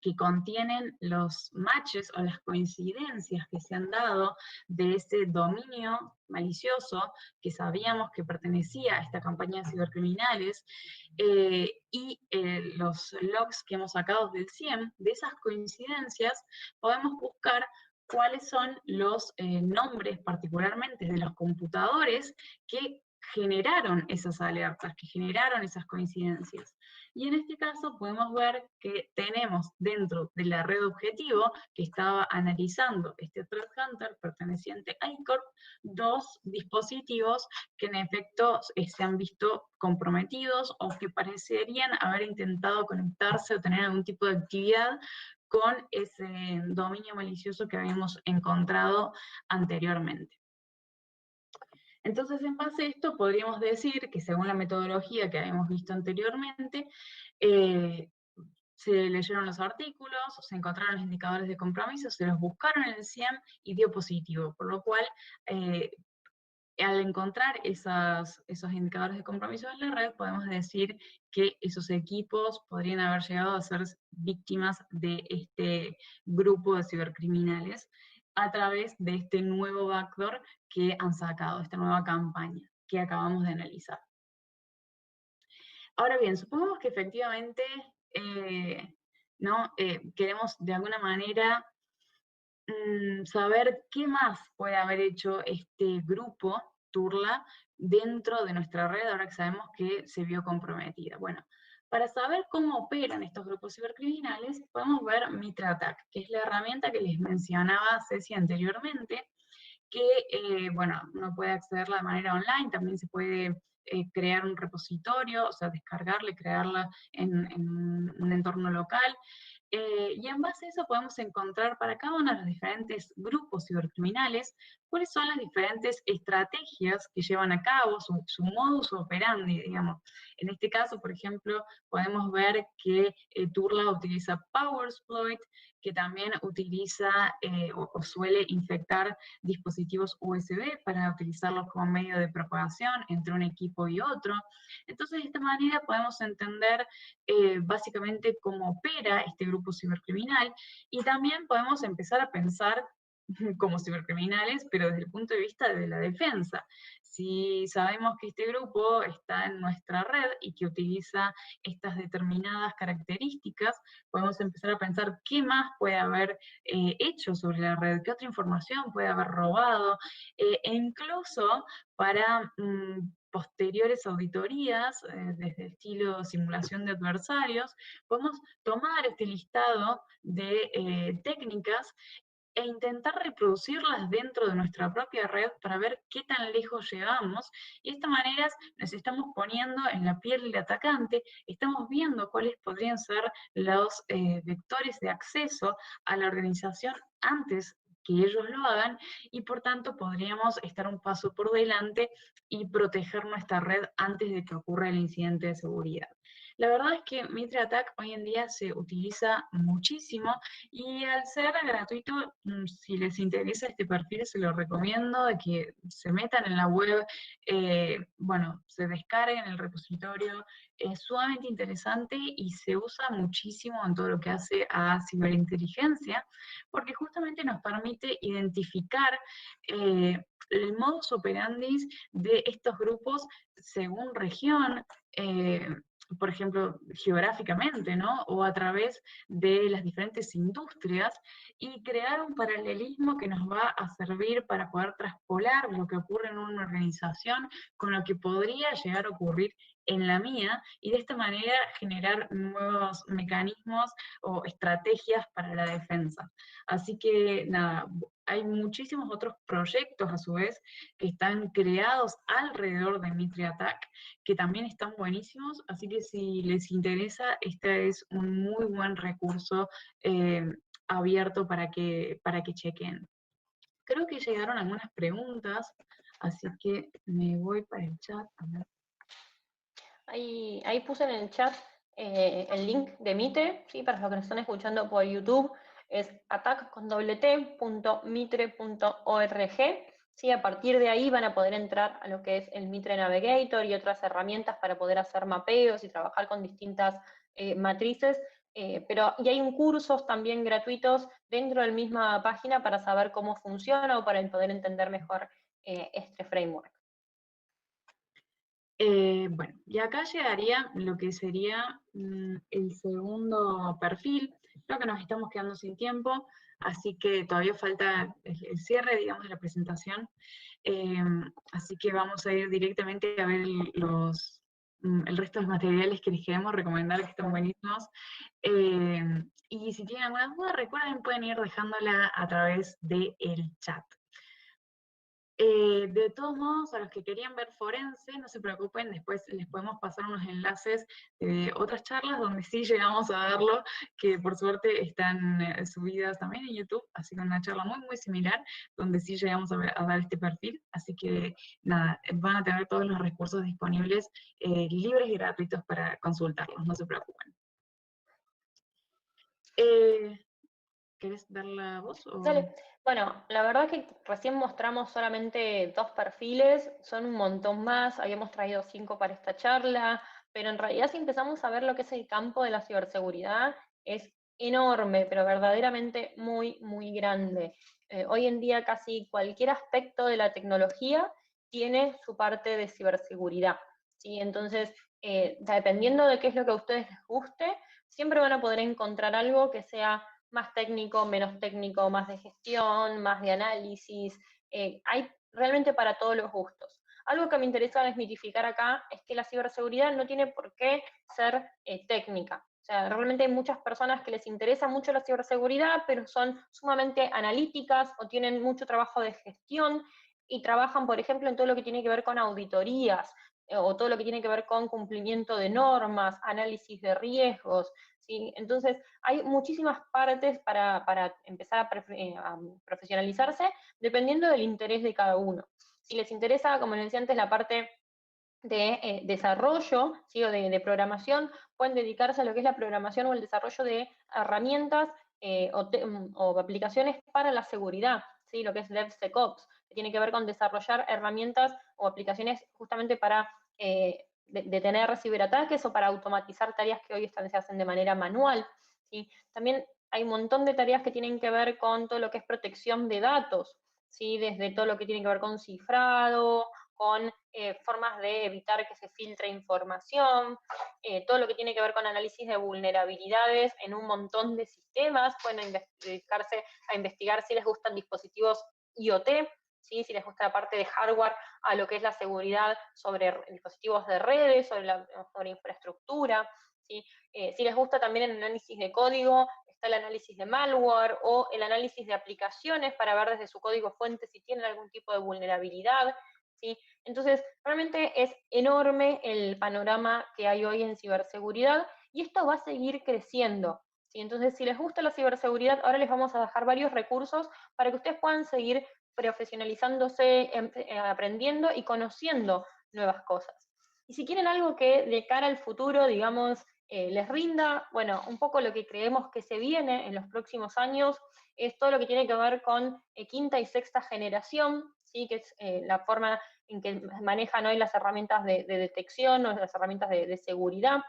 B: que contienen los matches o las coincidencias que se han dado de ese dominio malicioso que sabíamos que pertenecía a esta campaña de cibercriminales, y los logs que hemos sacado del CIEM, de esas coincidencias podemos buscar cuáles son los nombres particularmente de los computadores que generaron esas alertas, que generaron esas coincidencias. Y en este caso podemos ver que tenemos dentro de la red objetivo que estaba analizando este threat hunter perteneciente a ICORP, dos dispositivos que en efecto se han visto comprometidos o que parecerían haber intentado conectarse o tener algún tipo de actividad con ese dominio malicioso que habíamos encontrado anteriormente. Entonces, en base a esto, podríamos decir que según la metodología que habíamos visto anteriormente, se leyeron los artículos, se encontraron los indicadores de compromiso, se los buscaron en el CIEM y dio positivo, por lo cual, al encontrar esos indicadores de compromiso en la red, podemos decir que esos equipos podrían haber llegado a ser víctimas de este grupo de cibercriminales a través de este nuevo backdoor que han sacado, esta nueva campaña que acabamos de analizar. Ahora bien, supongamos que efectivamente queremos de alguna manera saber qué más puede haber hecho este grupo Turla dentro de nuestra red, ahora que sabemos que se vio comprometida. Bueno, para saber cómo operan estos grupos cibercriminales, podemos ver MitraAttack, que es la herramienta que les mencionaba Ceci anteriormente, que, bueno, uno puede accederla de manera online, también se puede crear un repositorio, o sea, descargarla y crearla en un entorno local. Y en base a eso podemos encontrar para cada uno de los diferentes grupos cibercriminales cuáles son las diferentes estrategias que llevan a cabo, su modus operandi, digamos. En este caso, por ejemplo, podemos ver que Turla utiliza PowerSploit, que también utiliza o suele infectar dispositivos USB para utilizarlos como medio de propagación entre un equipo y otro. Entonces, de esta manera podemos entender básicamente cómo opera este grupo cibercriminal, y también podemos empezar a pensar como cibercriminales, pero desde el punto de vista de la defensa. Si sabemos que este grupo está en nuestra red y que utiliza estas determinadas características, podemos empezar a pensar qué más puede haber hecho sobre la red, qué otra información puede haber robado, e incluso para posteriores auditorías, desde el estilo simulación de adversarios, podemos tomar este listado de técnicas e intentar reproducirlas dentro de nuestra propia red para ver qué tan lejos llegamos, y de esta manera nos estamos poniendo en la piel del atacante, estamos viendo cuáles podrían ser los vectores de acceso a la organización antes que ellos lo hagan, y por tanto podríamos estar un paso por delante y proteger nuestra red antes de que ocurra el incidente de seguridad. La verdad es que MitraAttack hoy en día se utiliza muchísimo, y al ser gratuito, si les interesa este perfil, se lo recomiendo de que se metan en la web, bueno, se descarguen el repositorio, es sumamente interesante y se usa muchísimo en todo lo que hace a ciberinteligencia, porque justamente nos permite identificar el modus operandi de estos grupos según región, por ejemplo, geográficamente, ¿no? O a través de las diferentes industrias, y crear un paralelismo que nos va a servir para poder traspolar lo que ocurre en una organización con lo que podría llegar a ocurrir en la mía, y de esta manera generar nuevos mecanismos o estrategias para la defensa. Así que nada, hay muchísimos otros proyectos a su vez que están creados alrededor de Mitre Attack, que también están buenísimos, así que si les interesa, este es un muy buen recurso abierto para que chequen. Creo que llegaron algunas preguntas, así que me voy para el chat. A ver.
C: Ahí puse en el chat el link de Mitre, ¿sí? Para los que nos están escuchando por YouTube, es attack.mitre.org. ¿Sí? A partir de ahí van a poder entrar a lo que es el Mitre Navigator y otras herramientas para poder hacer mapeos y trabajar con distintas matrices. Y hay cursos también gratuitos dentro de la misma página para saber cómo funciona o para poder entender mejor este framework.
B: Bueno, y acá llegaría lo que sería el segundo perfil. Creo que nos estamos quedando sin tiempo, así que todavía falta el cierre, digamos, de la presentación. Así que vamos a ir directamente a ver el resto de los materiales que les queremos recomendar, que están buenísimos. Y si tienen alguna duda, recuerden, pueden ir dejándola a través del chat. De todos modos, a los que querían ver forense, no se preocupen, después les podemos pasar unos enlaces de otras charlas donde sí llegamos a verlo, que por suerte están subidas también en YouTube, así que una charla muy similar, donde sí llegamos a dar este perfil, así que nada, van a tener todos los recursos disponibles, libres y gratuitos para consultarlos, no se preocupen. ¿Querés dar la voz? O...
C: Dale. Bueno, la verdad es que recién mostramos solamente 2 perfiles, son un montón más, habíamos traído 5 para esta charla, pero en realidad si empezamos a ver lo que es el campo de la ciberseguridad, es enorme, pero verdaderamente muy grande. Hoy en día casi cualquier aspecto de la tecnología tiene su parte de ciberseguridad, ¿sí? Entonces, dependiendo de qué es lo que a ustedes les guste, siempre van a poder encontrar algo que sea más técnico, menos técnico, más de gestión, más de análisis. Hay realmente para todos los gustos. Algo que me interesa desmitificar acá es que la ciberseguridad no tiene por qué ser técnica. O sea, realmente hay muchas personas que les interesa mucho la ciberseguridad, pero son sumamente analíticas o tienen mucho trabajo de gestión y trabajan, por ejemplo, en todo lo que tiene que ver con auditorías o todo lo que tiene que ver con cumplimiento de normas, análisis de riesgos. ¿Sí? Entonces, hay muchísimas partes para empezar a profesionalizarse, dependiendo del interés de cada uno. Si les interesa, como les decía antes, la parte de desarrollo, ¿sí? O de programación, pueden dedicarse a lo que es la programación o el desarrollo de herramientas o aplicaciones para la seguridad, ¿sí? Lo que es DevSecOps, que tiene que ver con desarrollar herramientas o aplicaciones justamente para detener ciberataques o para automatizar tareas que hoy se hacen de manera manual, ¿sí? También hay un montón de tareas que tienen que ver con todo lo que es protección de datos, ¿sí? Desde todo lo que tiene que ver con cifrado, con formas de evitar que se filtre información, todo lo que tiene que ver con análisis de vulnerabilidades en un montón de sistemas, pueden dedicarse a investigar si les gustan dispositivos IoT, ¿sí? Si les gusta la parte de hardware, a lo que es la seguridad sobre dispositivos de redes, sobre infraestructura, ¿sí? Si les gusta también el análisis de código, está el análisis de malware o el análisis de aplicaciones para ver desde su código fuente si tienen algún tipo de vulnerabilidad, ¿sí? Entonces, realmente es enorme el panorama que hay hoy en ciberseguridad y esto va a seguir creciendo, ¿sí? Entonces, si les gusta la ciberseguridad, ahora les vamos a dejar varios recursos para que ustedes puedan seguir profesionalizándose, aprendiendo y conociendo nuevas cosas. Y si quieren algo que de cara al futuro, digamos, les rinda, bueno, un poco lo que creemos que se viene en los próximos años es todo lo que tiene que ver con quinta y sexta generación, ¿sí? Que es la forma en que manejan hoy las herramientas de detección o las herramientas de seguridad,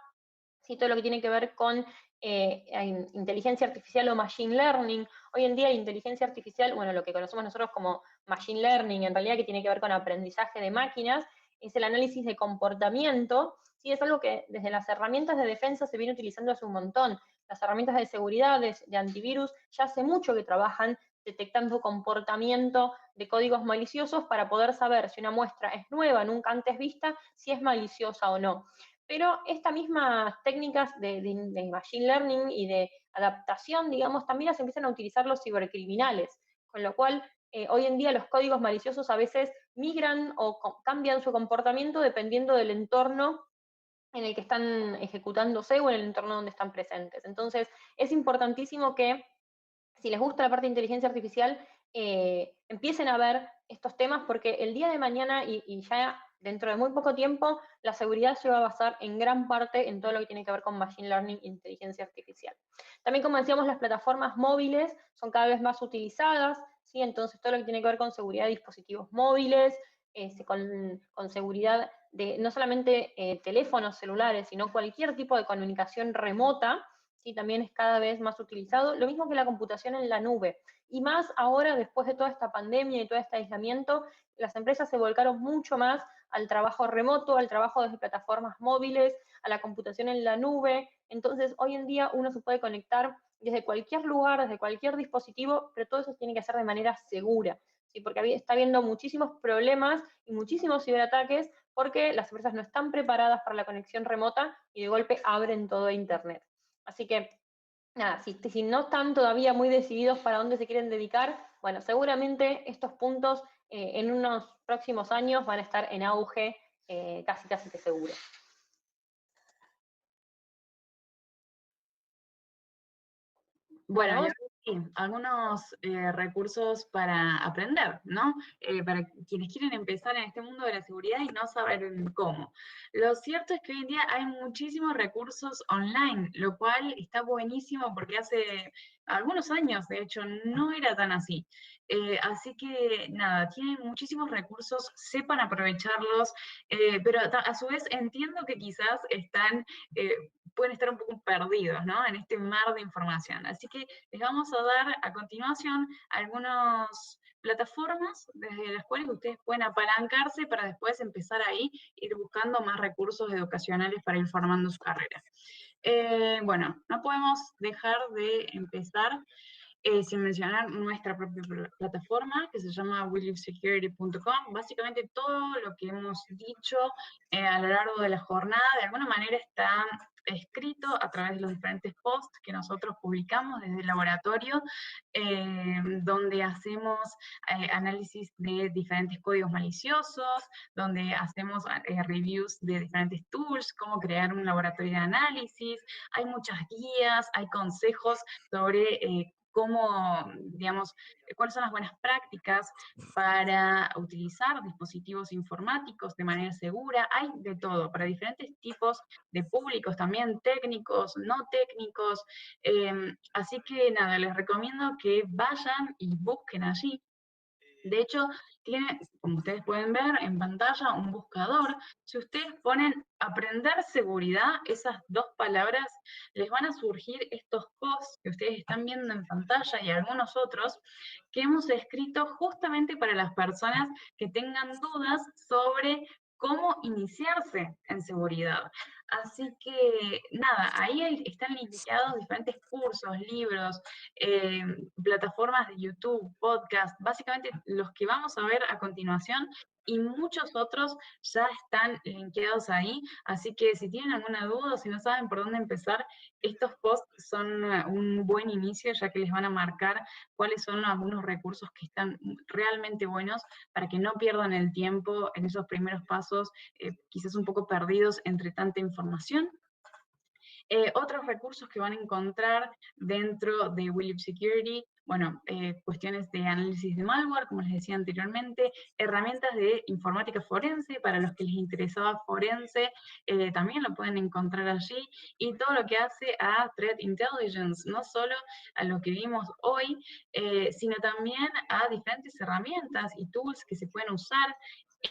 C: ¿sí? Todo lo que tiene que ver con inteligencia artificial o machine learning. Hoy en día la inteligencia artificial, bueno, lo que conocemos nosotros como machine learning, en realidad que tiene que ver con aprendizaje de máquinas, es el análisis de comportamiento, ¿sí? Es algo que desde las herramientas de defensa se viene utilizando hace un montón. Las herramientas de seguridad, de antivirus, ya hace mucho que trabajan detectando comportamiento de códigos maliciosos para poder saber si una muestra es nueva, nunca antes vista, si es maliciosa o no. Pero estas mismas técnicas de machine learning y de adaptación, digamos, también las empiezan a utilizar los cibercriminales, con lo cual hoy en día los códigos maliciosos a veces migran o cambian su comportamiento dependiendo del entorno en el que están ejecutándose o en el entorno donde están presentes. Entonces, es importantísimo que, si les gusta la parte de inteligencia artificial, empiecen a ver estos temas, porque el día de mañana y ya dentro de muy poco tiempo, la seguridad se va a basar en gran parte en todo lo que tiene que ver con machine learning e inteligencia artificial. También, como decíamos, las plataformas móviles son cada vez más utilizadas, ¿sí? Entonces todo lo que tiene que ver con seguridad de dispositivos móviles, con seguridad de no solamente teléfonos celulares, sino cualquier tipo de comunicación remota, ¿sí? También es cada vez más utilizado. Lo mismo que la computación en la nube. Y más ahora, después de toda esta pandemia y todo este aislamiento, las empresas se volcaron mucho más al trabajo remoto, al trabajo desde plataformas móviles, a la computación en la nube. Entonces, hoy en día uno se puede conectar desde cualquier lugar, desde cualquier dispositivo, pero todo eso tiene que ser de manera segura, ¿sí? Porque está habiendo muchísimos problemas y muchísimos ciberataques porque las empresas no están preparadas para la conexión remota y de golpe abren todo a Internet. Así que, nada, si no están todavía muy decididos para dónde se quieren dedicar, bueno, seguramente estos puntos en unos próximos años van a estar en auge, casi que seguro.
B: Bueno, sí, algunos recursos para aprender, ¿no? Para quienes quieren empezar en este mundo de la seguridad y no saben cómo. Lo cierto es que hoy en día hay muchísimos recursos online, lo cual está buenísimo porque hace algunos años, de hecho, no era tan así. Así que, nada, tienen muchísimos recursos, sepan aprovecharlos, pero a su vez entiendo que quizás pueden estar un poco perdidos, ¿no? En este mar de información. Así que les vamos a dar a continuación algunas plataformas desde las cuales ustedes pueden apalancarse para después empezar ahí, ir buscando más recursos educacionales para ir formando su carrera. Bueno, no podemos dejar de empezar sin mencionar nuestra propia plataforma que se llama williamsecurity.com. Básicamente todo lo que hemos dicho a lo largo de la jornada de alguna manera está escrito a través de los diferentes posts que nosotros publicamos desde el laboratorio, donde hacemos análisis de diferentes códigos maliciosos, donde hacemos reviews de diferentes tools, cómo crear un laboratorio de análisis. Hay muchas guías, hay consejos sobre cómo, digamos, cuáles son las buenas prácticas para utilizar dispositivos informáticos de manera segura. Hay de todo, para diferentes tipos de públicos, también técnicos, no técnicos. Así que nada, les recomiendo que vayan y busquen allí. De hecho, tiene, como ustedes pueden ver en pantalla, un buscador. Si ustedes ponen aprender seguridad, esas dos palabras, les van a surgir estos posts que ustedes están viendo en pantalla y algunos otros que hemos escrito justamente para las personas que tengan dudas sobre cómo iniciarse en seguridad. Así que, nada, ahí están linkeados diferentes cursos, libros, plataformas de YouTube, podcast, básicamente los que vamos a ver a continuación, y muchos otros ya están linkeados ahí, así que si tienen alguna duda o si no saben por dónde empezar, estos posts son un buen inicio, ya que les van a marcar cuáles son algunos recursos que están realmente buenos para que no pierdan el tiempo en esos primeros pasos, quizás un poco perdidos entre tanta información. Otros recursos que van a encontrar dentro de William Security, bueno, cuestiones de análisis de malware, como les decía anteriormente, herramientas de informática forense, para los que les interesaba forense, también lo pueden encontrar allí, y todo lo que hace a Threat Intelligence, no solo a lo que vimos hoy, sino también a diferentes herramientas y tools que se pueden usar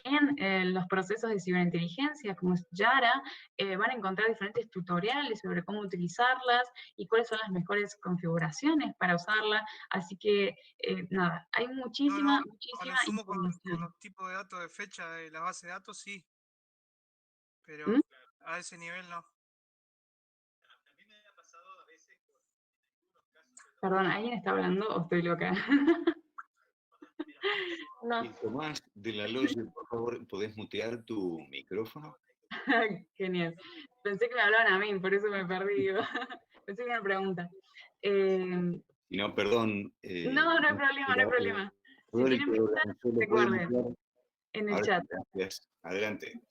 B: en los procesos de ciberinteligencia, como es Yara. Van a encontrar diferentes tutoriales sobre cómo utilizarlas y cuáles son las mejores configuraciones para usarla. Así que, nada, hay muchísima
D: a lo sumo con
B: información.
D: los tipos de datos de fecha de la base de datos, sí, pero
B: ¿Mm?
D: a ese nivel no.
B: Perdón, ¿alguien está hablando o estoy loca?
C: No,
A: Tomás de la Loya, por favor, ¿podés mutear tu micrófono?
B: Genial. Pensé que me hablaban a mí, por eso me perdí. Digo. Pensé que era una pregunta.
A: No, perdón.
B: No, no hay problema, no hay problema. Si tienen preguntas, recuerden, en el chat.
A: Gracias. Adelante.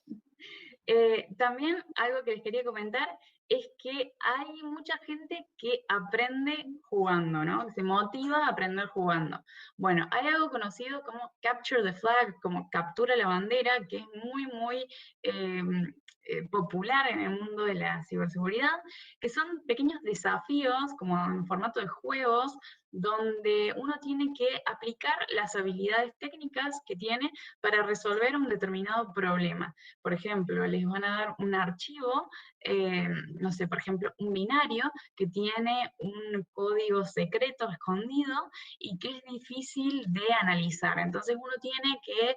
B: También algo que les quería comentar es que hay mucha gente que aprende jugando, ¿no? Que se motiva a aprender jugando. Bueno, hay algo conocido como Capture the Flag, como captura la bandera, que es muy popular en el mundo de la ciberseguridad, que son pequeños desafíos, como en formato de juegos, donde uno tiene que aplicar las habilidades técnicas que tiene para resolver un determinado problema. Por ejemplo, les van a dar un archivo, no sé, por ejemplo, un binario que tiene un código secreto escondido y que es difícil de analizar. Entonces uno tiene que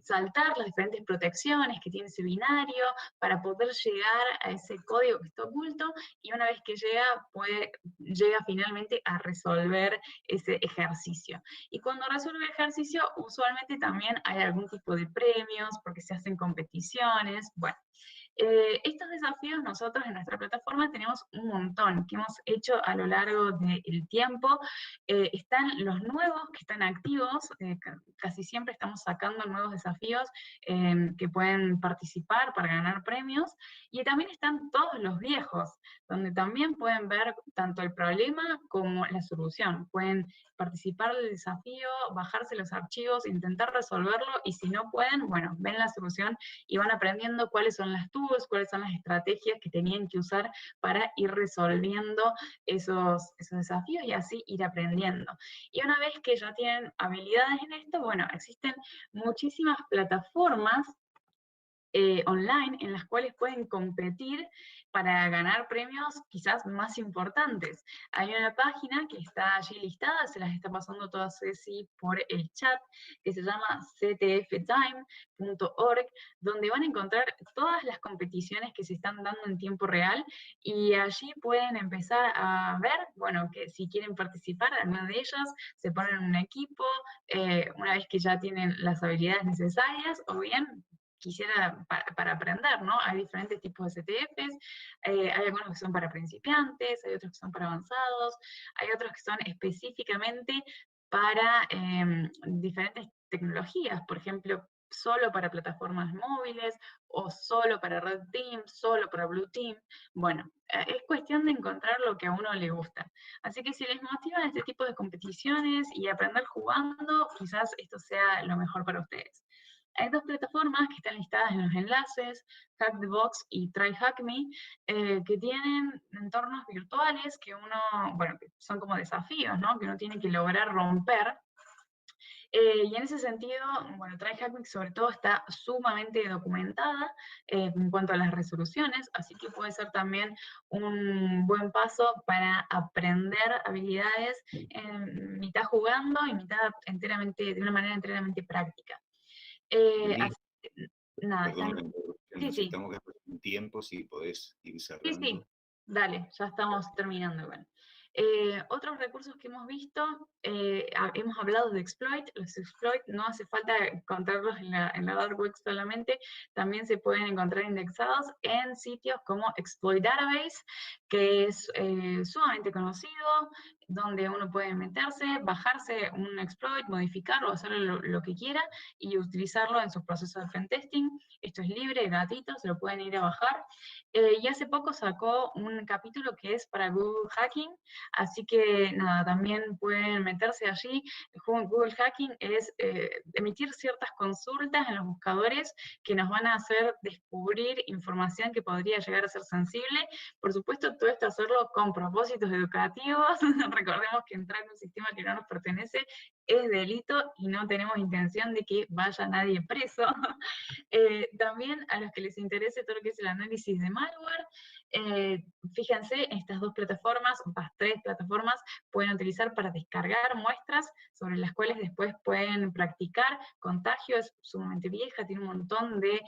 B: saltar las diferentes protecciones que tiene ese binario para poder llegar a ese código que está oculto, y una vez que llega finalmente a resolver ese ejercicio. Y cuando resuelve el ejercicio, usualmente también hay algún tipo de premios, porque se hacen competiciones. Bueno, estos desafíos nosotros en nuestra plataforma tenemos un montón que hemos hecho a lo largo del tiempo. Están los nuevos que están activos, casi siempre estamos sacando nuevos desafíos que pueden participar para ganar premios, y también están todos los viejos, donde también pueden ver tanto el problema como la solución. Pueden participar del desafío, bajarse los archivos, intentar resolverlo, y si no pueden, bueno, ven la solución y van aprendiendo cuáles son las tools, cuáles son las estrategias que tenían que usar para ir resolviendo esos desafíos y así ir aprendiendo. Y una vez que ya tienen habilidades en esto, bueno, existen muchísimas plataformas online en las cuales pueden competir para ganar premios quizás más importantes. Hay una página que está allí listada, se las está pasando todas Ceci por el chat, que se llama ctftime.org, donde van a encontrar todas las competiciones que se están dando en tiempo real, y allí pueden empezar a ver, bueno, que si quieren participar en alguna de ellas, se ponen en un equipo, una vez que ya tienen las habilidades necesarias, o bien quisiera para aprender, ¿no? Hay diferentes tipos de CTFs, hay algunos que son para principiantes, hay otros que son para avanzados, hay otros que son específicamente para diferentes tecnologías, por ejemplo, solo para plataformas móviles, o solo para Red Team, solo para Blue Team. Bueno, es cuestión de encontrar lo que a uno le gusta. Así que si les motivan este tipo de competiciones y aprender jugando, quizás esto sea lo mejor para ustedes. Hay dos plataformas que están listadas en los enlaces, Hack the Box y Try Hack Me, que tienen entornos virtuales que bueno, que son como desafíos, ¿no? Que uno tiene que lograr romper. Y en ese sentido, bueno, Try Hack Me sobre todo está sumamente documentada en cuanto a las resoluciones, así que puede ser también un buen paso para aprender habilidades mitad jugando y mitad de una manera enteramente práctica. Así que, nada,
A: Perdón,
B: sí,
A: nos
B: sí,
A: estamos gastando en tiempo, si podés ir
B: sí, sí,
A: cerrando.
B: dale, ya estamos terminando. Bueno. Otros recursos que hemos visto, hemos hablado de exploit. Los exploit no hace falta encontrarlos en la dark web solamente, también se pueden encontrar indexados en sitios como Exploit Database, que es sumamente conocido, donde uno puede meterse, bajarse un exploit, modificarlo, hacer lo que quiera y utilizarlo en sus procesos de pentesting. Esto es libre, gratuito, se lo pueden ir a bajar. Y hace poco sacó un capítulo que es para Google Hacking, así que nada, también pueden meterse allí. Google Hacking es emitir ciertas consultas en los buscadores que nos van a hacer descubrir información que podría llegar a ser sensible. Por supuesto, todo esto hacerlo con propósitos educativos. Recordemos que entrar en un sistema que no nos pertenece es delito y no tenemos intención de que vaya nadie preso. También a los que les interese todo lo que es el análisis de malware, fíjense, estas dos plataformas, estas 3 plataformas, pueden utilizar para descargar muestras sobre las cuales después pueden practicar. Contagio es sumamente vieja, tiene un montón de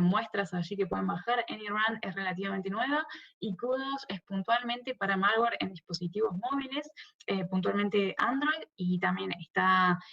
B: muestras allí que pueden bajar. AnyRun es relativamente nueva, y Kudos es puntualmente para malware en dispositivos móviles, puntualmente Android, y también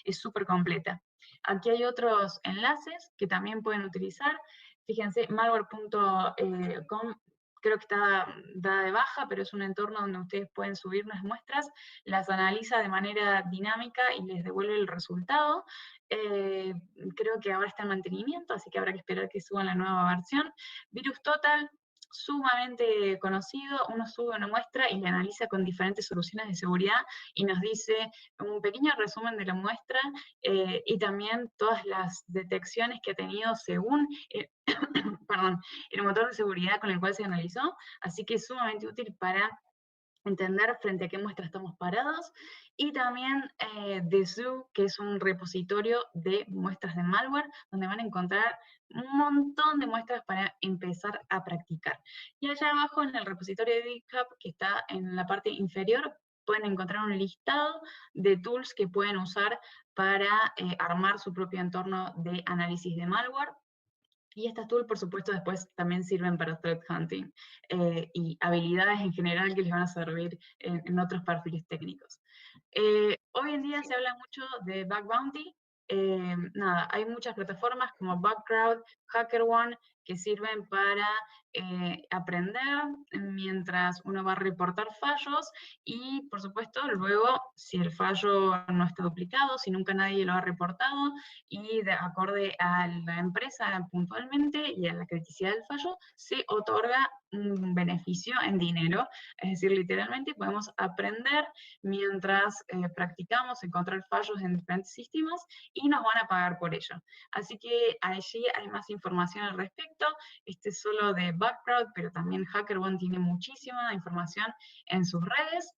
B: es súper completa. Aquí hay otros enlaces que también pueden utilizar. Fíjense, malware.com creo que está dada de baja, pero es un entorno donde ustedes pueden subir unas muestras, las analiza de manera dinámica y les devuelve el resultado. Creo que ahora está en mantenimiento, así que habrá que esperar que suban la nueva versión. VirusTotal, sumamente conocido, uno sube una muestra y la analiza con diferentes soluciones de seguridad y nos dice un pequeño resumen de la muestra, y también todas las detecciones que ha tenido según perdón, el motor de seguridad con el cual se analizó, así que es sumamente útil para entender frente a qué muestra estamos parados. Y también The Zoo, que es un repositorio de muestras de malware, donde van a encontrar un montón de muestras para empezar a practicar. Y allá abajo en el repositorio de GitHub, que está en la parte inferior, pueden encontrar un listado de tools que pueden usar para armar su propio entorno de análisis de malware. Y estas tools, por supuesto, después también sirven para threat hunting y habilidades en general que les van a servir en otros perfiles técnicos. Hoy en día se habla mucho de bug bounty. Nada, hay muchas plataformas como Bugcrowd, HackerOne, que sirven para aprender mientras uno va a reportar fallos, y por supuesto luego, si el fallo no está duplicado, si nunca nadie lo ha reportado, y de acorde a la empresa puntualmente y a la criticidad del fallo, se otorga un beneficio en dinero. Es decir, literalmente podemos aprender mientras practicamos, encontrar fallos en diferentes sistemas, y nos van a pagar por ello. Así que allí hay más información al respecto. Este es solo de Bugcrowd, pero también HackerOne tiene muchísima información en sus redes.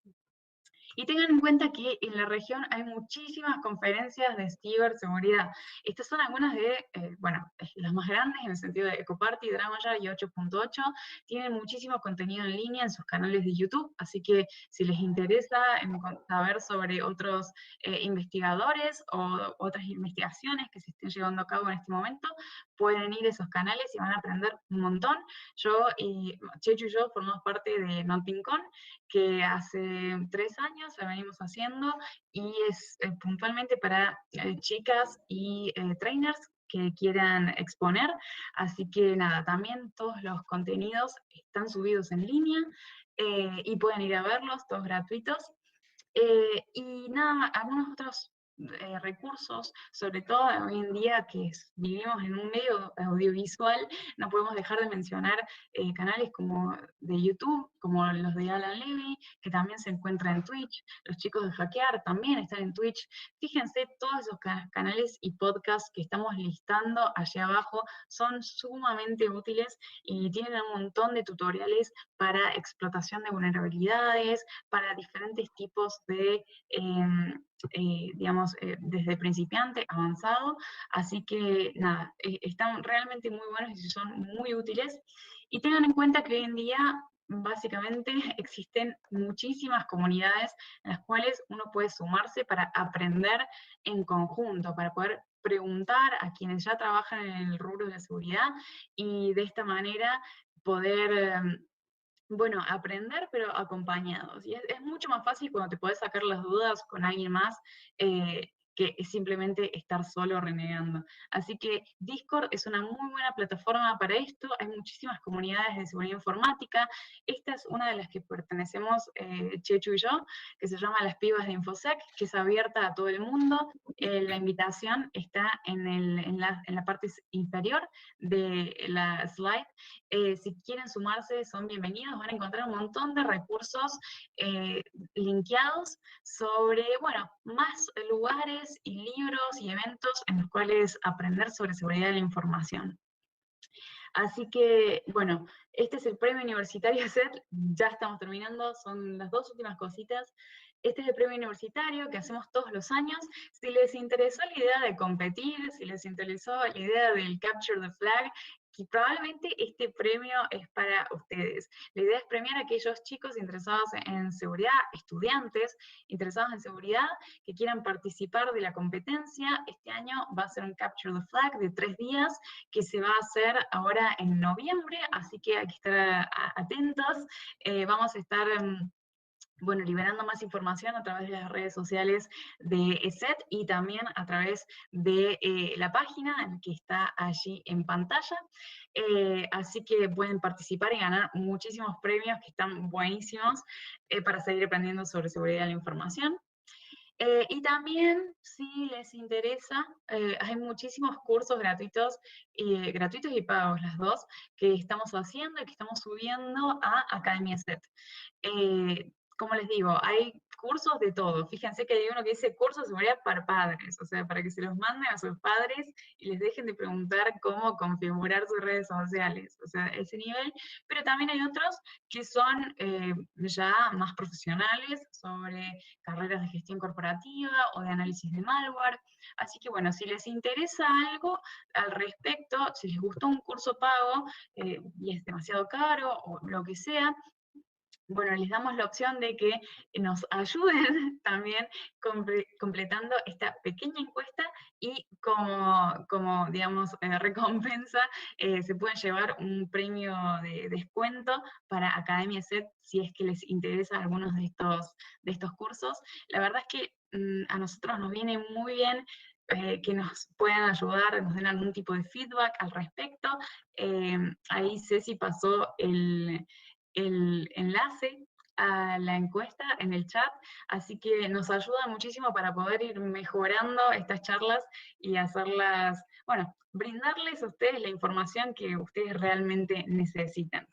B: Y tengan en cuenta que en la región hay muchísimas conferencias de ciberseguridad. Estas son algunas de, bueno, las más grandes en el sentido de Ecoparty, Dramajar y 8.8. Tienen muchísimo contenido en línea en sus canales de YouTube, así que si les interesa saber sobre otros investigadores o otras investigaciones que se estén llevando a cabo en este momento, pueden ir a esos canales y van a aprender un montón. Chechu y yo formamos parte de NotPinCon, que hace 3 años la venimos haciendo, y es puntualmente para chicas y trainers que quieran exponer. Así que nada, también todos los contenidos están subidos en línea, y pueden ir a verlos, todos gratuitos. Y nada, algunos otros recursos, sobre todo hoy en día que vivimos en un medio audiovisual, no podemos dejar de mencionar canales como de YouTube, como los de Alan Levy, que también se encuentra en Twitch. Los chicos de Hackear también están en Twitch. Fíjense, todos esos canales y podcasts que estamos listando allá abajo son sumamente útiles y tienen un montón de tutoriales para explotación de vulnerabilidades, para diferentes tipos de digamos, desde principiante, avanzado. Así que nada, están realmente muy buenos y son muy útiles. Y tengan en cuenta que hoy en día básicamente existen muchísimas comunidades en las cuales uno puede sumarse para aprender en conjunto, para poder preguntar a quienes ya trabajan en el rubro de la seguridad, y de esta manera poder bueno, aprender, pero acompañados. Y es mucho más fácil cuando te podés sacar las dudas con alguien más, que simplemente estar solo renegando. Así que Discord es una muy buena plataforma para esto. Hay muchísimas comunidades de seguridad informática. Esta es una de las que pertenecemos Chechu y yo, que se llama Las Pibas de Infosec, que es abierta a todo el mundo. La invitación está en la parte inferior de la slide. Si quieren sumarse, son bienvenidos. Van a encontrar un montón de recursos linkeados sobre, bueno, más lugares y libros y eventos en los cuales aprender sobre seguridad de la información. Así que, bueno, este es el premio universitario SET, ya estamos terminando, son las 2 últimas cositas. Este es el premio universitario que hacemos todos los años. Si les interesó la idea de competir, si les interesó la idea del Capture the Flag, que probablemente este premio es para ustedes. La idea es premiar a aquellos chicos interesados en seguridad, estudiantes interesados en seguridad, que quieran participar de la competencia. Este año va a ser un Capture the Flag de 3 días, que se va a hacer ahora en noviembre, así que hay que estar atentos. Vamos a estar bueno, liberando más información a través de las redes sociales de ESET y también a través de la página que está allí en pantalla. Así que pueden participar y ganar muchísimos premios que están buenísimos para seguir aprendiendo sobre seguridad de la información. Y también, si les interesa, hay muchísimos cursos gratuitos y pagos, las dos, que estamos haciendo y que estamos subiendo a Academia ESET. Como les digo, hay cursos de todo. Fíjense que hay uno que dice cursos de seguridad para padres, o sea, para que se los manden a sus padres y les dejen de preguntar cómo configurar sus redes sociales, o sea, ese nivel. Pero también hay otros que son ya más profesionales, sobre carreras de gestión corporativa o de análisis de malware. Así que bueno, si les interesa algo al respecto, si les gustó un curso pago y es demasiado caro o lo que sea, bueno, les damos la opción de que nos ayuden también completando esta pequeña encuesta y como digamos, recompensa, se pueden llevar un premio de descuento para Academia ESET si es que les interesa algunos de estos cursos. La verdad es que a nosotros nos viene muy bien que nos puedan ayudar, nos den algún tipo de feedback al respecto. Ahí Ceci pasó el enlace a la encuesta en el chat, así que nos ayuda muchísimo para poder ir mejorando estas charlas y hacerlas, bueno, brindarles a ustedes la información que ustedes realmente necesitan.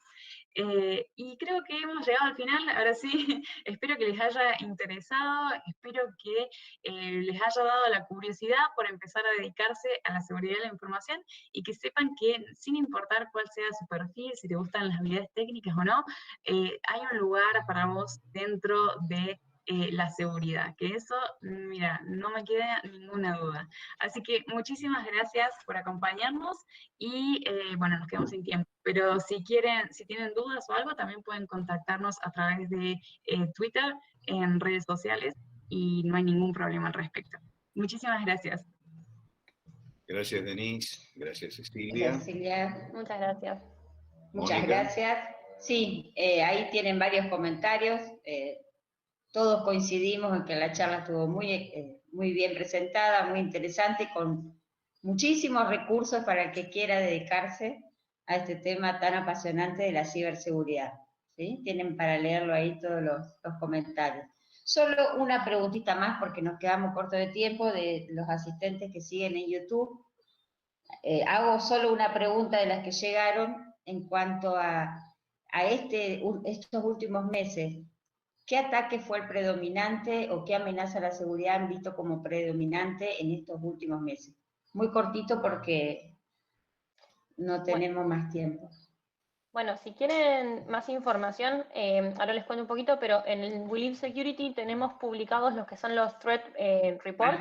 B: Y creo que hemos llegado al final, ahora sí, espero que les haya interesado, espero que les haya dado la curiosidad por empezar a dedicarse a la seguridad de la información y que sepan que sin importar cuál sea su perfil, si te gustan las habilidades técnicas o no, hay un lugar para vos dentro de la seguridad, que eso, mira, no me queda ninguna duda. Así que muchísimas gracias por acompañarnos y bueno, nos quedamos sin tiempo, pero si tienen dudas o algo, también pueden contactarnos a través de Twitter, en redes sociales, y no hay ningún problema al respecto. Muchísimas gracias.
A: Gracias, Denise. Gracias, Cecilia.
E: Cecilia.
C: Muchas gracias.
E: Muchas
A: Mónica.
E: gracias. Sí, ahí tienen varios comentarios. Todos coincidimos en que la charla estuvo muy bien presentada, muy interesante, con muchísimos recursos para el que quiera dedicarse a este tema tan apasionante de la ciberseguridad. ¿Sí? Tienen para leerlo ahí todos los comentarios. Solo una preguntita más, porque nos quedamos cortos de tiempo, de los asistentes que siguen en YouTube. Hago solo una pregunta de las que llegaron en cuanto a estos últimos meses. ¿Qué ataque fue el predominante o qué amenaza a la seguridad han visto como predominante en estos últimos meses? Muy cortito porque no tenemos más tiempo.
C: Bueno, si quieren más información, ahora les cuento un poquito, pero en el We Live Security tenemos publicados los que son los Threat Reports,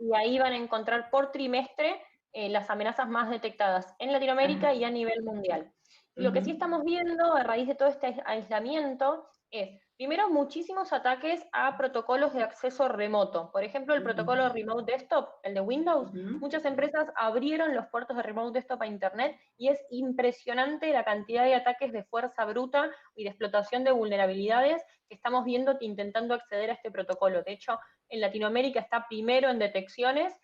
C: y ahí van a encontrar por trimestre las amenazas más detectadas en Latinoamérica y a nivel mundial. Y lo que sí estamos viendo a raíz de todo este aislamiento es, primero, muchísimos ataques a protocolos de acceso remoto. Por ejemplo, el protocolo Remote Desktop, el de Windows, muchas empresas abrieron los puertos de Remote Desktop a Internet y es impresionante la cantidad de ataques de fuerza bruta y de explotación de vulnerabilidades que estamos viendo intentando acceder a este protocolo. De hecho, en Latinoamérica está primero en detecciones,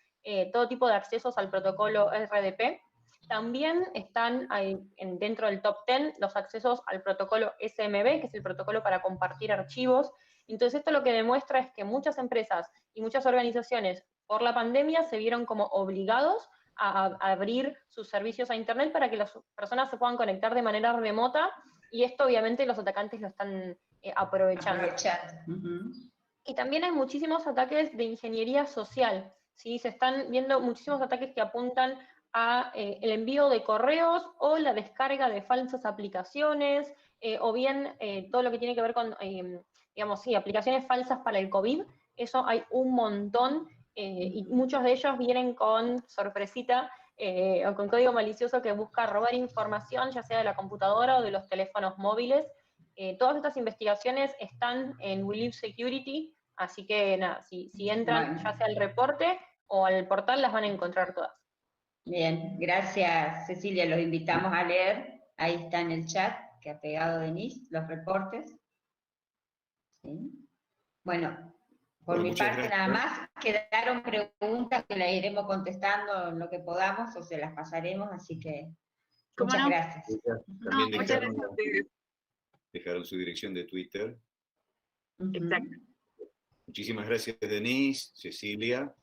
C: todo tipo de accesos al protocolo RDP. También están dentro del top 10 los accesos al protocolo SMB, que es el protocolo para compartir archivos. Entonces esto lo que demuestra es que muchas empresas y muchas organizaciones por la pandemia se vieron como obligados a abrir sus servicios a Internet para que las personas se puedan conectar de manera remota, y esto obviamente los atacantes lo están aprovechando. Y también hay muchísimos ataques de ingeniería social, ¿sí? Se están viendo muchísimos ataques que apuntan a el envío de correos o la descarga de falsas aplicaciones, o bien todo lo que tiene que ver con digamos, sí, aplicaciones falsas para el COVID, eso hay un montón, y muchos de ellos vienen con sorpresita, o con código malicioso que busca robar información, ya sea de la computadora o de los teléfonos móviles. Todas estas investigaciones están en We Live Security, así que nada, si entran
E: Bueno.
C: ya sea al reporte o al portal, las van a encontrar todas.
E: Bien, gracias Cecilia, los invitamos a leer, ahí está en el chat que ha pegado Denise, los reportes. ¿Sí? Bueno, por mi
A: muchas
E: parte
A: gracias.
E: nada más, quedaron preguntas que las iremos contestando en lo que podamos o se las pasaremos, así que
B: ¿Cómo
E: muchas
B: no?
E: gracias.
B: No,
A: También
B: muchas
A: dejaron,
B: gracias a ustedes.
A: dejaron su dirección de Twitter.
E: Ujú.
B: Exacto.
A: Muchísimas gracias, Denise, Cecilia.